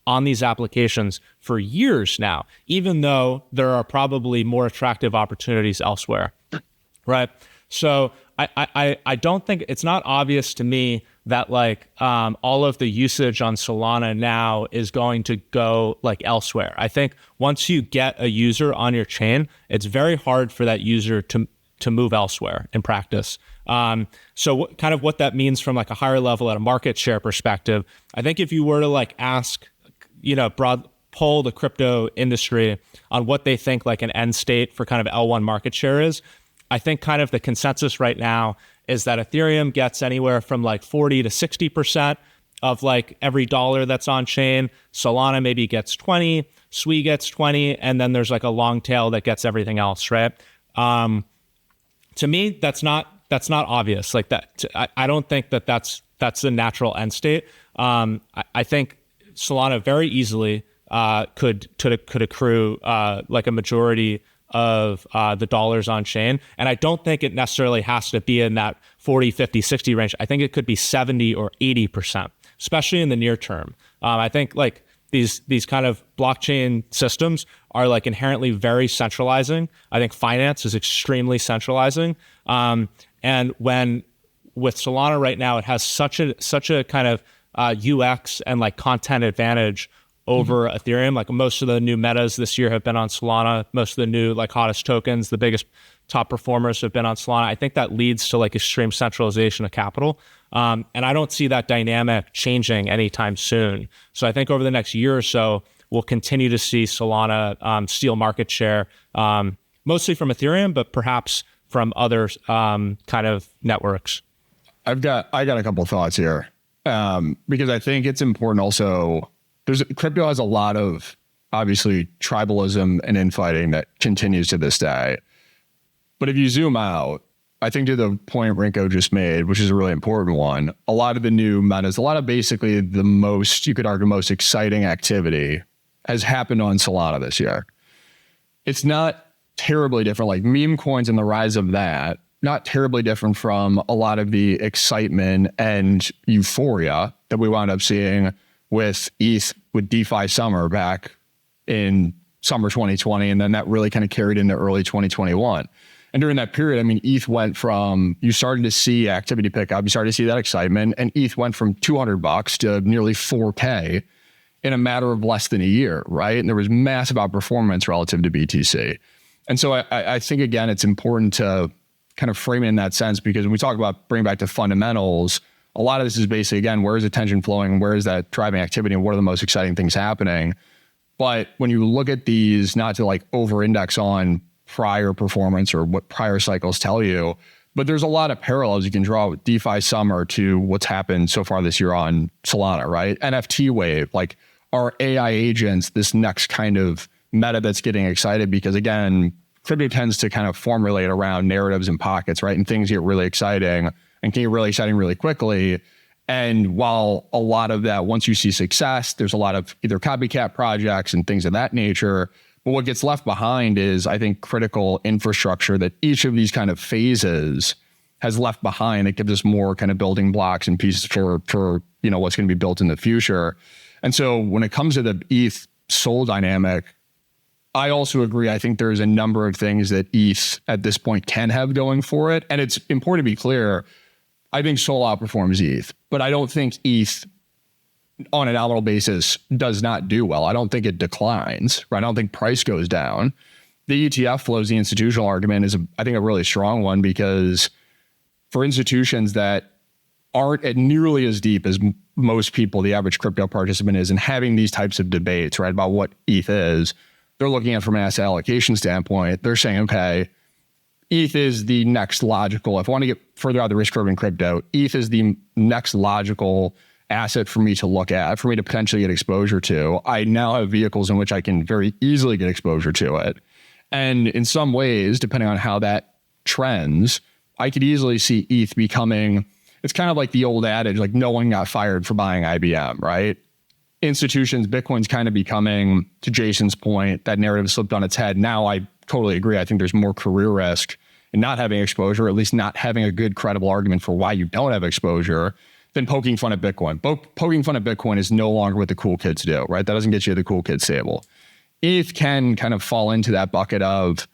Speaker 4: on these applications for years now, even though there are probably more attractive opportunities elsewhere, right? So I don't think, it's not obvious to me that like all of the usage on Solana now is going to go like elsewhere. I think once you get a user on your chain, it's very hard for that user to move elsewhere in practice. So kind of what that means from like a higher level at a market share perspective, I think if you were to like ask, poll the crypto industry on what they think like an end state for kind of L1 market share is, I think kind of the consensus right now is that Ethereum gets anywhere from like 40 to 60% of like every dollar that's on chain. Solana maybe gets 20, Sui gets 20, and then there's like a long tail that gets everything else, right? To me, that's not obvious like that. I don't think that that's the natural end state. I think Solana very easily could accrue like a majority of the dollars on chain. And I don't think it necessarily has to be in that 40, 50, 60 range. I think it could be 70 or 80%, especially in the near term. I think like these kind of blockchain systems are like inherently very centralizing. I think finance is extremely centralizing. And when with Solana right now, it has such a kind of UX and like content advantage over Ethereum. Like most of the new metas this year have been on Solana. Most of the new like hottest tokens, the biggest top performers have been on Solana. I think that leads to like extreme centralization of capital. And I don't see that dynamic changing anytime soon. So I think over the next year or so, we'll continue to see Solana steal market share, mostly from Ethereum, but perhaps from other kind of networks.
Speaker 2: I got a couple of thoughts here because I think it's important also. Crypto has a lot of obviously tribalism and infighting that continues to this day. But if you zoom out, I think to the point Rinko just made, which is a really important one, a lot of the new metas, a lot of basically the most, you could argue, most exciting activity has happened on Solana this year. It's not terribly different, like meme coins and the rise of that, not terribly different from a lot of the excitement and euphoria that we wound up seeing with ETH, with DeFi summer back in summer 2020. And then that really kind of carried into early 2021. And during that period, I mean, ETH went from, you started to see activity pick up, you started to see that excitement, and ETH went from $200 to nearly 4K in a matter of less than a year, right? And there was massive outperformance relative to BTC. And so I think, again, it's important to kind of frame it in that sense, because when we talk about bringing back to fundamentals, a lot of this is basically, again, where is attention flowing? Where is that driving activity? And what are the most exciting things happening? But when you look at these, not to like over-index on prior performance or what prior cycles tell you, but there's a lot of parallels you can draw with DeFi summer to what's happened so far this year on Solana, right? NFT wave, like our AI agents, this next kind of meta that's getting excited, because again, crypto tends to kind of formulate around narratives and pockets, right? And things get really exciting and can get really exciting really quickly. And while a lot of that, once you see success, there's a lot of either copycat projects and things of that nature. But what gets left behind is, I think, critical infrastructure that each of these kind of phases has left behind. It gives us more kind of building blocks and pieces for what's going to be built in the future. And so when it comes to the ETH SOL dynamic, I also agree. I think there's a number of things that ETH at this point can have going for it. And it's important to be clear. I think SOL outperforms ETH, but I don't think ETH on an nominal basis does not do well. I don't think it declines, right? I don't think price goes down. The ETF flows, the institutional argument is, I think, a really strong one, because for institutions that aren't at nearly as deep as most people, the average crypto participant is, and having these types of debates, right, about what ETH is, they're looking at from an asset allocation standpoint. They're saying, okay, ETH is the next logical, if I want to get further out of the risk curve in crypto, ETH is the next logical asset for me to look at, for me to potentially get exposure to. I now have vehicles in which I can very easily get exposure to it. And in some ways, depending on how that trends, I could easily see ETH becoming, it's kind of like the old adage, like no one got fired for buying IBM, right? Institutions, Bitcoin's kind of becoming, to Jason's point, that narrative slipped on its head. Now I totally agree. I think there's more career risk in not having exposure, or at least not having a good credible argument for why you don't have exposure. than poking fun at Bitcoin. Poking fun at Bitcoin is no longer what the cool kids do, right? That doesn't get you the cool kids table. ETH can kind of fall into that bucket of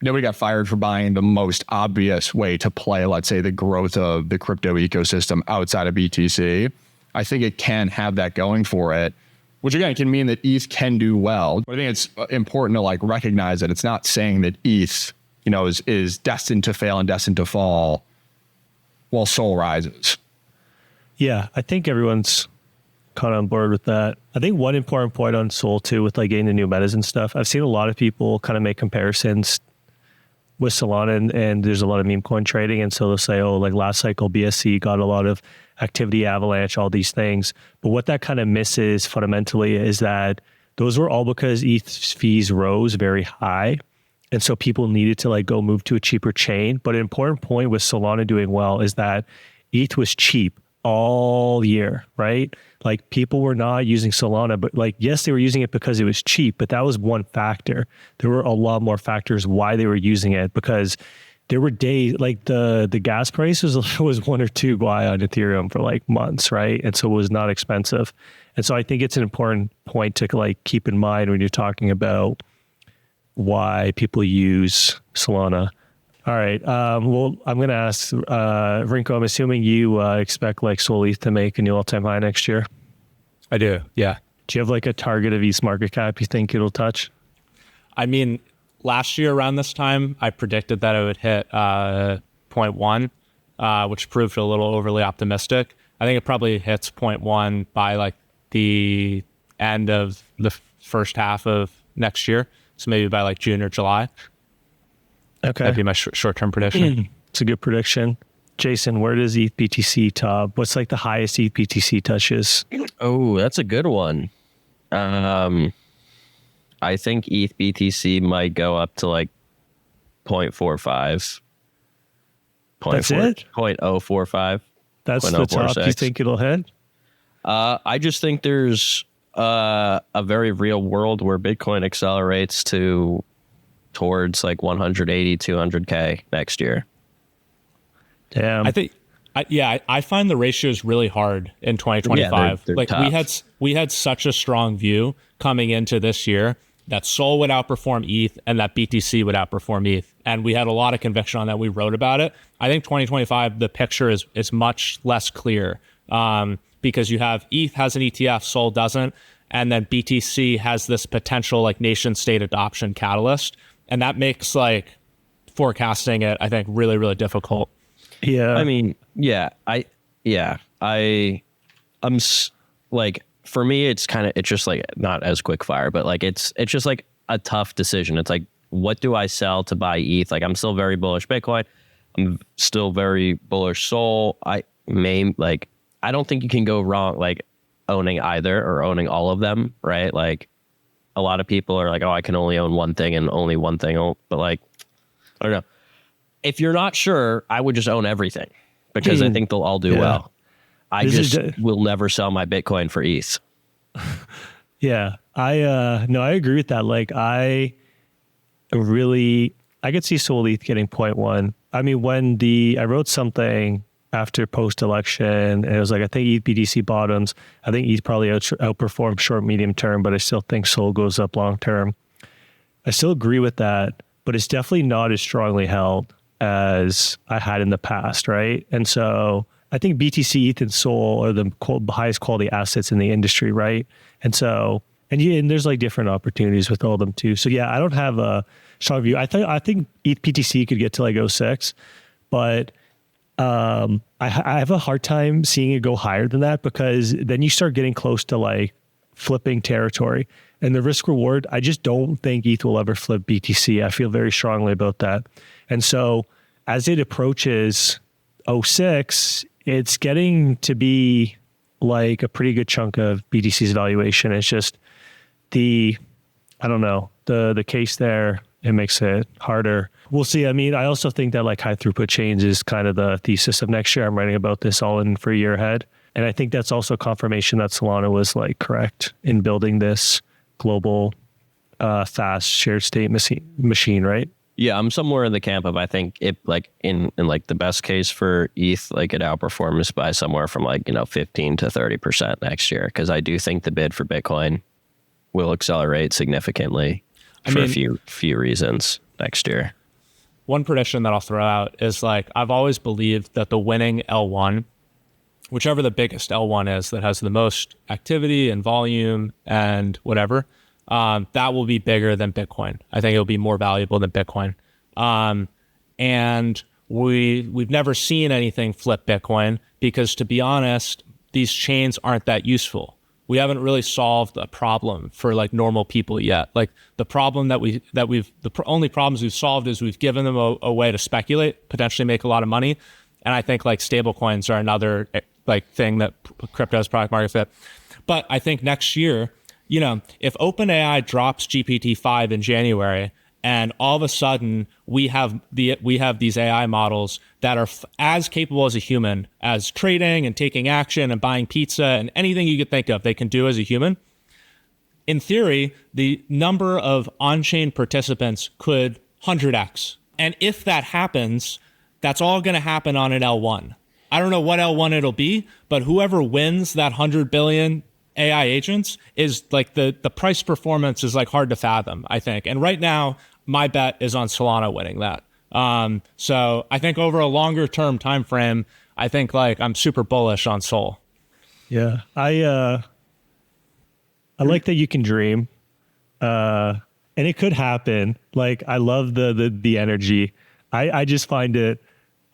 Speaker 2: nobody got fired for buying the most obvious way to play, let's say, the growth of the crypto ecosystem outside of BTC. I think it can have that going for it, which again can mean that ETH can do well. But I think it's important to like recognize that it's not saying that ETH, is destined to fail and destined to fall while Sol rises.
Speaker 1: Yeah, I think everyone's kind of on board with that. I think one important point on Sol too, with like getting the new metas and stuff, I've seen a lot of people kind of make comparisons with Solana, and there's a lot of meme coin trading. And so they'll say, oh, like last cycle BSC got a lot of activity, avalanche, all these things. But what that kind of misses fundamentally is that those were all because ETH's fees rose very high. And so people needed to like go move to a cheaper chain. But an important point with Solana doing well is that ETH was cheap all year, right? Like people were not using Solana, but like, yes, they were using it because it was cheap, but that was one factor. There were a lot more factors why they were using it, because there were days like the gas price was 1 or 2 Gwei on Ethereum for like months, right? And so it was not expensive. And so I think it's an important point to like keep in mind when you're talking about why people use Solana. All right. Well, I'm going to ask Rinko, I'm assuming you expect like Sol ETH to make a new all-time high next year.
Speaker 4: I do. Yeah.
Speaker 1: Do you have like a target of ETH market cap you think it'll touch?
Speaker 4: I mean, last year around this time, I predicted that it would hit 0.1, which proved a little overly optimistic. I think it probably hits 0.1 by like the end of the first half of next year. So maybe by like June or July.
Speaker 1: Okay.
Speaker 4: That'd be my short-term prediction.
Speaker 1: It's a good prediction. Jason, where does ETH BTC top? What's like the highest ETH BTC touches?
Speaker 3: Oh, that's a good one. I think ETH BTC might go up to like 0.45.
Speaker 1: That's it?
Speaker 3: 0.045.
Speaker 1: That's the top you think it'll hit?
Speaker 3: I just think there's a very real world where Bitcoin accelerates towards like 180, 200K next year.
Speaker 1: Damn.
Speaker 4: I think, I find the ratios really hard in 2025.
Speaker 3: They're
Speaker 4: like
Speaker 3: tough.
Speaker 4: we had such a strong view coming into this year that Sol would outperform ETH and that BTC would outperform ETH. And we had a lot of conviction on that. We wrote about it. I think 2025, the picture is much less clear because you have ETH has an ETF, Sol doesn't. And then BTC has this potential like nation state adoption catalyst. And that makes like forecasting it, I think, really, really difficult.
Speaker 1: Yeah.
Speaker 3: I mean, I'm like, for me, it's just like not as quick fire, but like, it's just like a tough decision. It's like, what do I sell to buy ETH? Like, I'm still very bullish Bitcoin. I'm still very bullish Sol. I don't think you can go wrong, like owning either or owning all of them, right? Like, a lot of people are like, oh, I can only own one thing and only one thing. But like, I don't know. If you're not sure, I would just own everything because I think they'll all do well. I will never sell my Bitcoin for ETH.
Speaker 1: Yeah, I agree with that. Like I could see Sol ETH getting 0.1. I mean, when I wrote something after post-election, and it was like, I think ETH BTC bottoms. I think ETH probably outperformed short, medium term, but I still think Sol goes up long term. I still agree with that, but it's definitely not as strongly held as I had in the past, right? And so I think BTC, ETH, and Sol are the highest quality assets in the industry, right? And so, and there's like different opportunities with all of them too. So yeah, I don't have a strong view. I think ETH BTC could get to like 0.6, but I have a hard time seeing it go higher than that, because then you start getting close to like flipping territory, and the risk reward, I just don't think ETH will ever flip BTC. I feel very strongly about that. And so as it approaches 0.6, it's getting to be like a pretty good chunk of BTC's valuation. It's just the case there, it makes it harder. We'll see. I mean, I also think that like high throughput chains is kind of the thesis of next year. I'm writing about this all in for a year ahead. And I think that's also confirmation that Solana was like correct in building this global fast shared state machine, right?
Speaker 3: Yeah, I'm somewhere in the camp of, I think it like in like the best case for ETH, like it outperforms by somewhere from like, 15 to 30% next year. Cause I do think the bid for Bitcoin will accelerate significantly a few reasons next year.
Speaker 4: One prediction that I'll throw out is like, I've always believed that the winning L1, whichever the biggest L1 is that has the most activity and volume and whatever, that will be bigger than Bitcoin. I think it'll be more valuable than Bitcoin. And we've never seen anything flip Bitcoin because, to be honest, these chains aren't that useful. We haven't really solved a problem for like normal people yet. Like the problem only problems we've solved is we've given them a way to speculate, potentially make a lot of money. And I think like stablecoins are another like thing that crypto's product market fit. But I think next year, if OpenAI drops GPT-5 in January, and all of a sudden we have these AI models that are as capable as a human, as trading and taking action and buying pizza and anything you could think of, they can do as a human. In theory, the number of on-chain participants could 100x. And if that happens, that's all going to happen on an L1. I don't know what L1 it'll be, but whoever wins that 100 billion AI agents is like the price performance is like hard to fathom, I think. And right now, my bet is on Solana winning that. So I think over a longer term time frame, I think like I'm super bullish on Sol.
Speaker 1: Yeah, I like that you can dream, and it could happen. Like I love the energy. I just find it.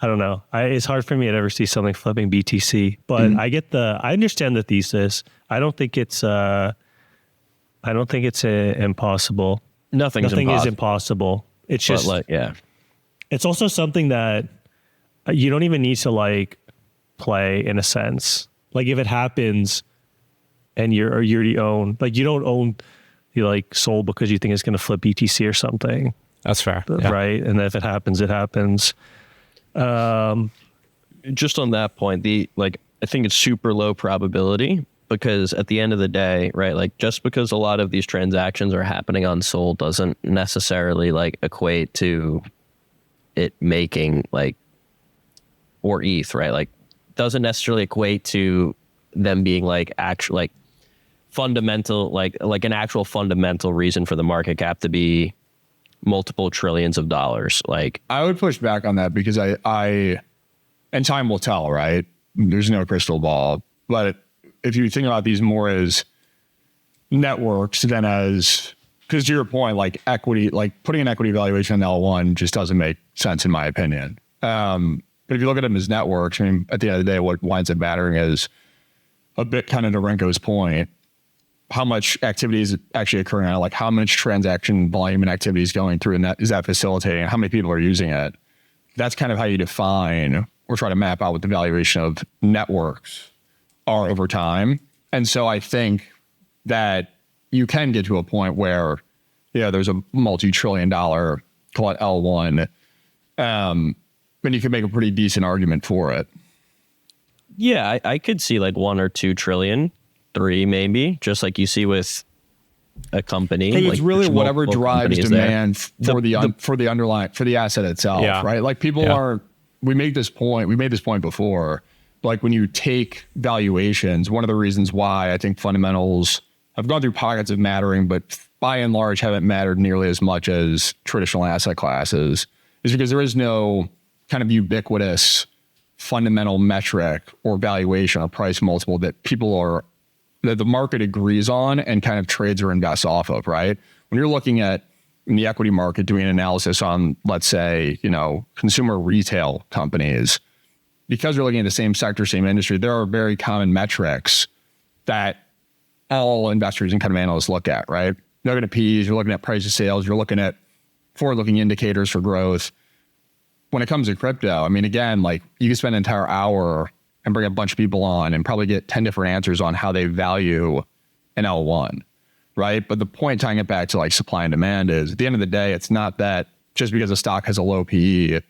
Speaker 1: I don't know. It's hard for me to ever see something flipping BTC, but I understand the thesis. I don't think it's impossible.
Speaker 3: Nothing
Speaker 1: is impossible. It's just it's also something that you don't even need to like play in a sense. Like if it happens and you already own, like you don't own the like Sol because you think it's going to flip BTC or something.
Speaker 4: That's fair.
Speaker 1: Right. And if it happens, it happens.
Speaker 3: Just on that point, I think it's super low probability because at the end of the day, right, like just because a lot of these transactions are happening on Sol doesn't necessarily like equate to it making like, or ETH, right? Like doesn't necessarily equate to them being like actual, like fundamental, like an actual fundamental reason for the market cap to be multiple trillions of dollars. Like
Speaker 2: I would push back on that because I and time will tell, right? There's no crystal ball, but if you think about these more as networks than as, because to your point, like equity, like putting an equity valuation on L1 just doesn't make sense in my opinion. But if you look at them as networks, I mean, at the end of the day, what winds up mattering is a bit kind of to Renko's point, how much activity is actually occurring on it, like how much transaction volume and activity is going through, and that is that facilitating, how many people are using it. That's kind of how you define or try to map out what the valuation of networks are over time. And so I think that you can get to a point where, there's a multi-trillion-dollar, call it L1, and you can make a pretty decent argument for it.
Speaker 3: Yeah, I could see like 1 or 2 trillion, 3 maybe, just like you see with a company.
Speaker 2: It's really whatever drives demand for the underlying, for the asset itself, right? Like people we made this point before, like when you take valuations, one of the reasons why I think fundamentals have gone through pockets of mattering, but by and large haven't mattered nearly as much as traditional asset classes, is because there is no kind of ubiquitous fundamental metric or valuation or price multiple that that the market agrees on and kind of trades or invests off of, right? When you're looking at in the equity market doing an analysis on, let's say, consumer retail companies, because you're looking at the same sector, same industry, there are very common metrics that all investors and kind of analysts look at, right? You're looking at P's, you're looking at price of sales, you're looking at forward-looking indicators for growth. When it comes to crypto, I mean, again, like you can spend an entire hour and bring a bunch of people on and probably get 10 different answers on how they value an L1, right? But the point tying it back to like supply and demand is at the end of the day, it's not that just because a stock has a low PE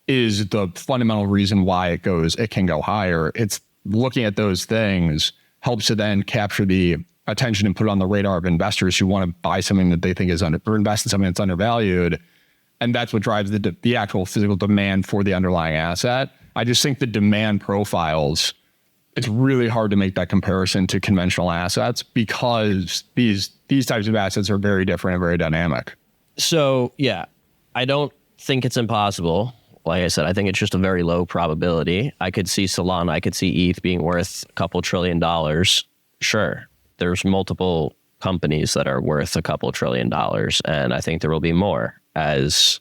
Speaker 2: is the fundamental reason why it can go higher. It's looking at those things helps to then capture the attention and put it on the radar of investors who want to buy something that they think is or invest in something that's undervalued. And that's what drives the actual physical demand for the underlying asset. I just think the demand profiles, it's really hard to make that comparison to conventional assets because these types of assets are very different and very dynamic.
Speaker 3: So yeah, I don't think it's impossible. Like I said, I think it's just a very low probability. I could see Solana, I could see ETH being worth a couple $1 trillion. Sure, there's multiple companies that are worth a couple $1 trillion, and I think there will be more as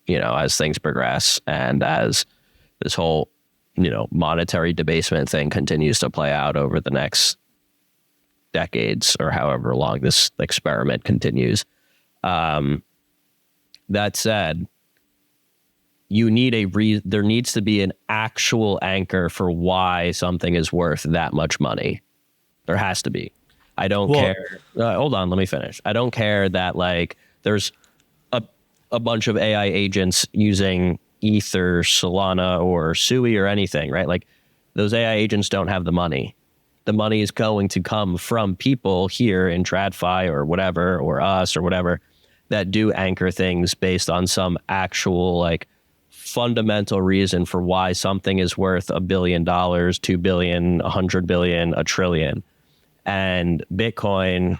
Speaker 3: things progress and as this whole monetary debasement thing continues to play out over the next decades or however long this experiment continues. That said, there needs to be an actual anchor for why something is worth that much money. There has to be. I don't care. Hold on, let me finish. I don't care that there's a bunch of AI agents using Ether, Solana, or Sui or anything, right? Like those AI agents don't have the money. The money is going to come from people here in TradFi or whatever, or us or whatever, that do anchor things based on some actual fundamental reason for why something is worth $1 billion, $2 billion, 100 billion, 1 trillion. And Bitcoin,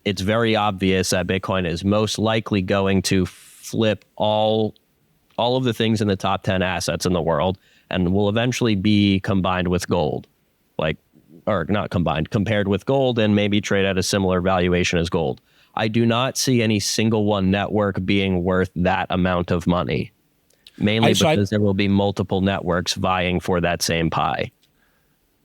Speaker 3: it's very obvious that Bitcoin is most likely going to flip all of the things in the top 10 assets in the world and will eventually be combined with gold. Or not combined, compared with gold and maybe trade at a similar valuation as gold. I do not see any single one network being worth that amount of money, mainly because there will be multiple networks vying for that same pie.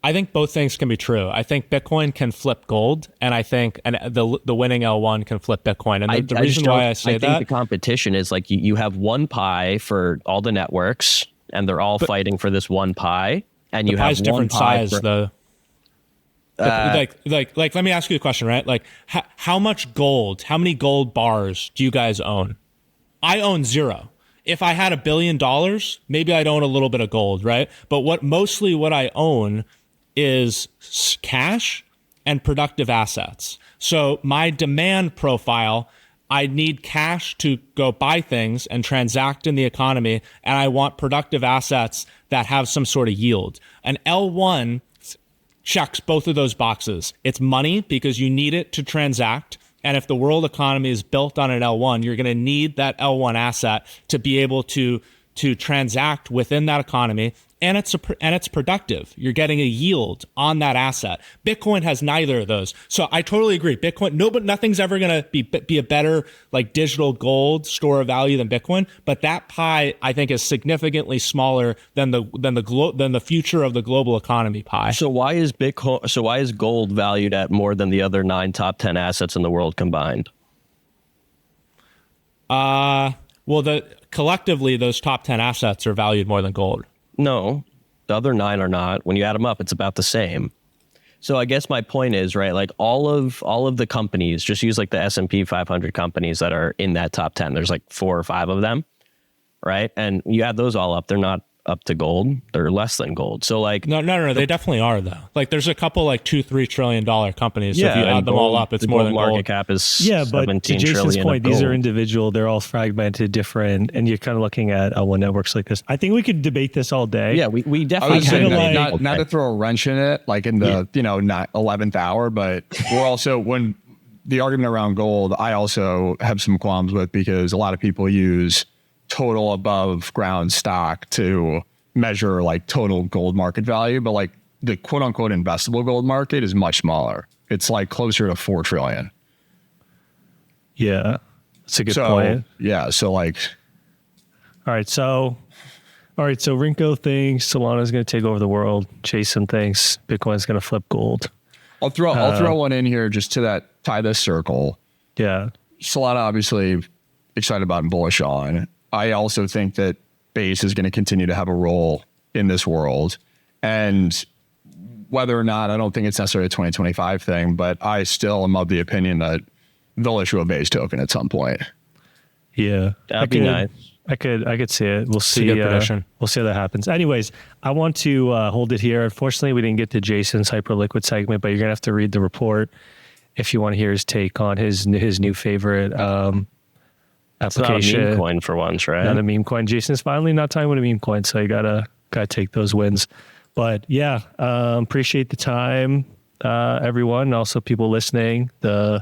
Speaker 4: I think both things can be true. I think Bitcoin can flip gold, and I think the winning L1 can flip Bitcoin. And the reason why I think the
Speaker 3: competition is you have one pie for all the networks, and they're all fighting for this one pie, and you have one
Speaker 4: different
Speaker 3: pie
Speaker 4: size though. Let me ask you a question, right? How much gold, how many gold bars do you guys own? I own 0. If I had $1 billion, maybe I'd own a little bit of gold, right? But what I own is cash and productive assets. So my demand profile, I need cash to go buy things and transact in the economy, and I want productive assets that have some sort of yield. An L1 checks both of those boxes. It's money because you need it to transact. And if the world economy is built on an L1, you're going to need that L1 asset to be able to transact within that economy. And it's productive. You're getting a yield on that asset. Bitcoin has neither of those. So I totally agree. Bitcoin, nothing's ever going to be a better digital gold store of value than Bitcoin. But that pie, I think, is significantly smaller than the future of the global economy pie.
Speaker 3: So why is gold valued at more than the other 9 top 10 assets in the world combined?
Speaker 4: Collectively, those top 10 assets are valued more than gold.
Speaker 3: No, the other 9 are not. When you add them up, it's about the same. So I guess my point is, right, all of the companies, just use the S&P 500 companies that are in that top 10. There's 4 or 5 of them, right? And you add those all up, they're not up to gold. They're less than gold. So
Speaker 4: no, they definitely are though. There's a couple $2-3 trillion companies. So if you add them all up, it's more than gold.
Speaker 3: Market cap is 17
Speaker 1: but to Jason's point, these are individual. They're all fragmented, different, and you're kind of looking at L1 networks like this. I think we could debate this all day.
Speaker 3: Yeah, we definitely
Speaker 2: can. Not to throw a wrench in it, in the 11th hour, but we're also when the argument around gold, I also have some qualms with because a lot of people use total above ground stock to measure total gold market value, but the quote unquote investable gold market is much smaller. It's closer to 4 trillion.
Speaker 1: Yeah, that's a good point.
Speaker 2: Yeah, so all
Speaker 1: right, so Rinko thinks Solana is going to take over the world. Jason thinks Bitcoin's going to flip gold.
Speaker 2: I'll throw one in here just to tie this circle.
Speaker 1: Yeah,
Speaker 2: Solana obviously excited about and bullish on. I also think that Base is going to continue to have a role in this world. And whether or not, I don't think it's necessarily a 2025 thing, but I still am of the opinion that they'll issue a Base token at some point.
Speaker 1: Yeah.
Speaker 3: That'd be nice.
Speaker 1: I could see it. We'll see. We'll see how that happens. Anyways, I want to hold it here. Unfortunately, we didn't get to Jason's Hyperliquid segment, but you're going to have to read the report if you want to hear his take on his new favorite application.
Speaker 3: It's not a meme coin for once, right?
Speaker 1: Not a meme coin. Jason, it's finally not time with a meme coin, so you gotta take those wins. But yeah, appreciate the time, everyone, and also people listening. This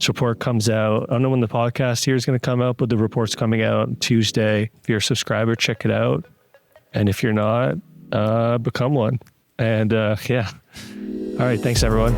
Speaker 1: report comes out. I don't know when the podcast here is going to come out, but the report's coming out Tuesday. If you're a subscriber, check it out. And if you're not, become one. And yeah. All right. Thanks, everyone.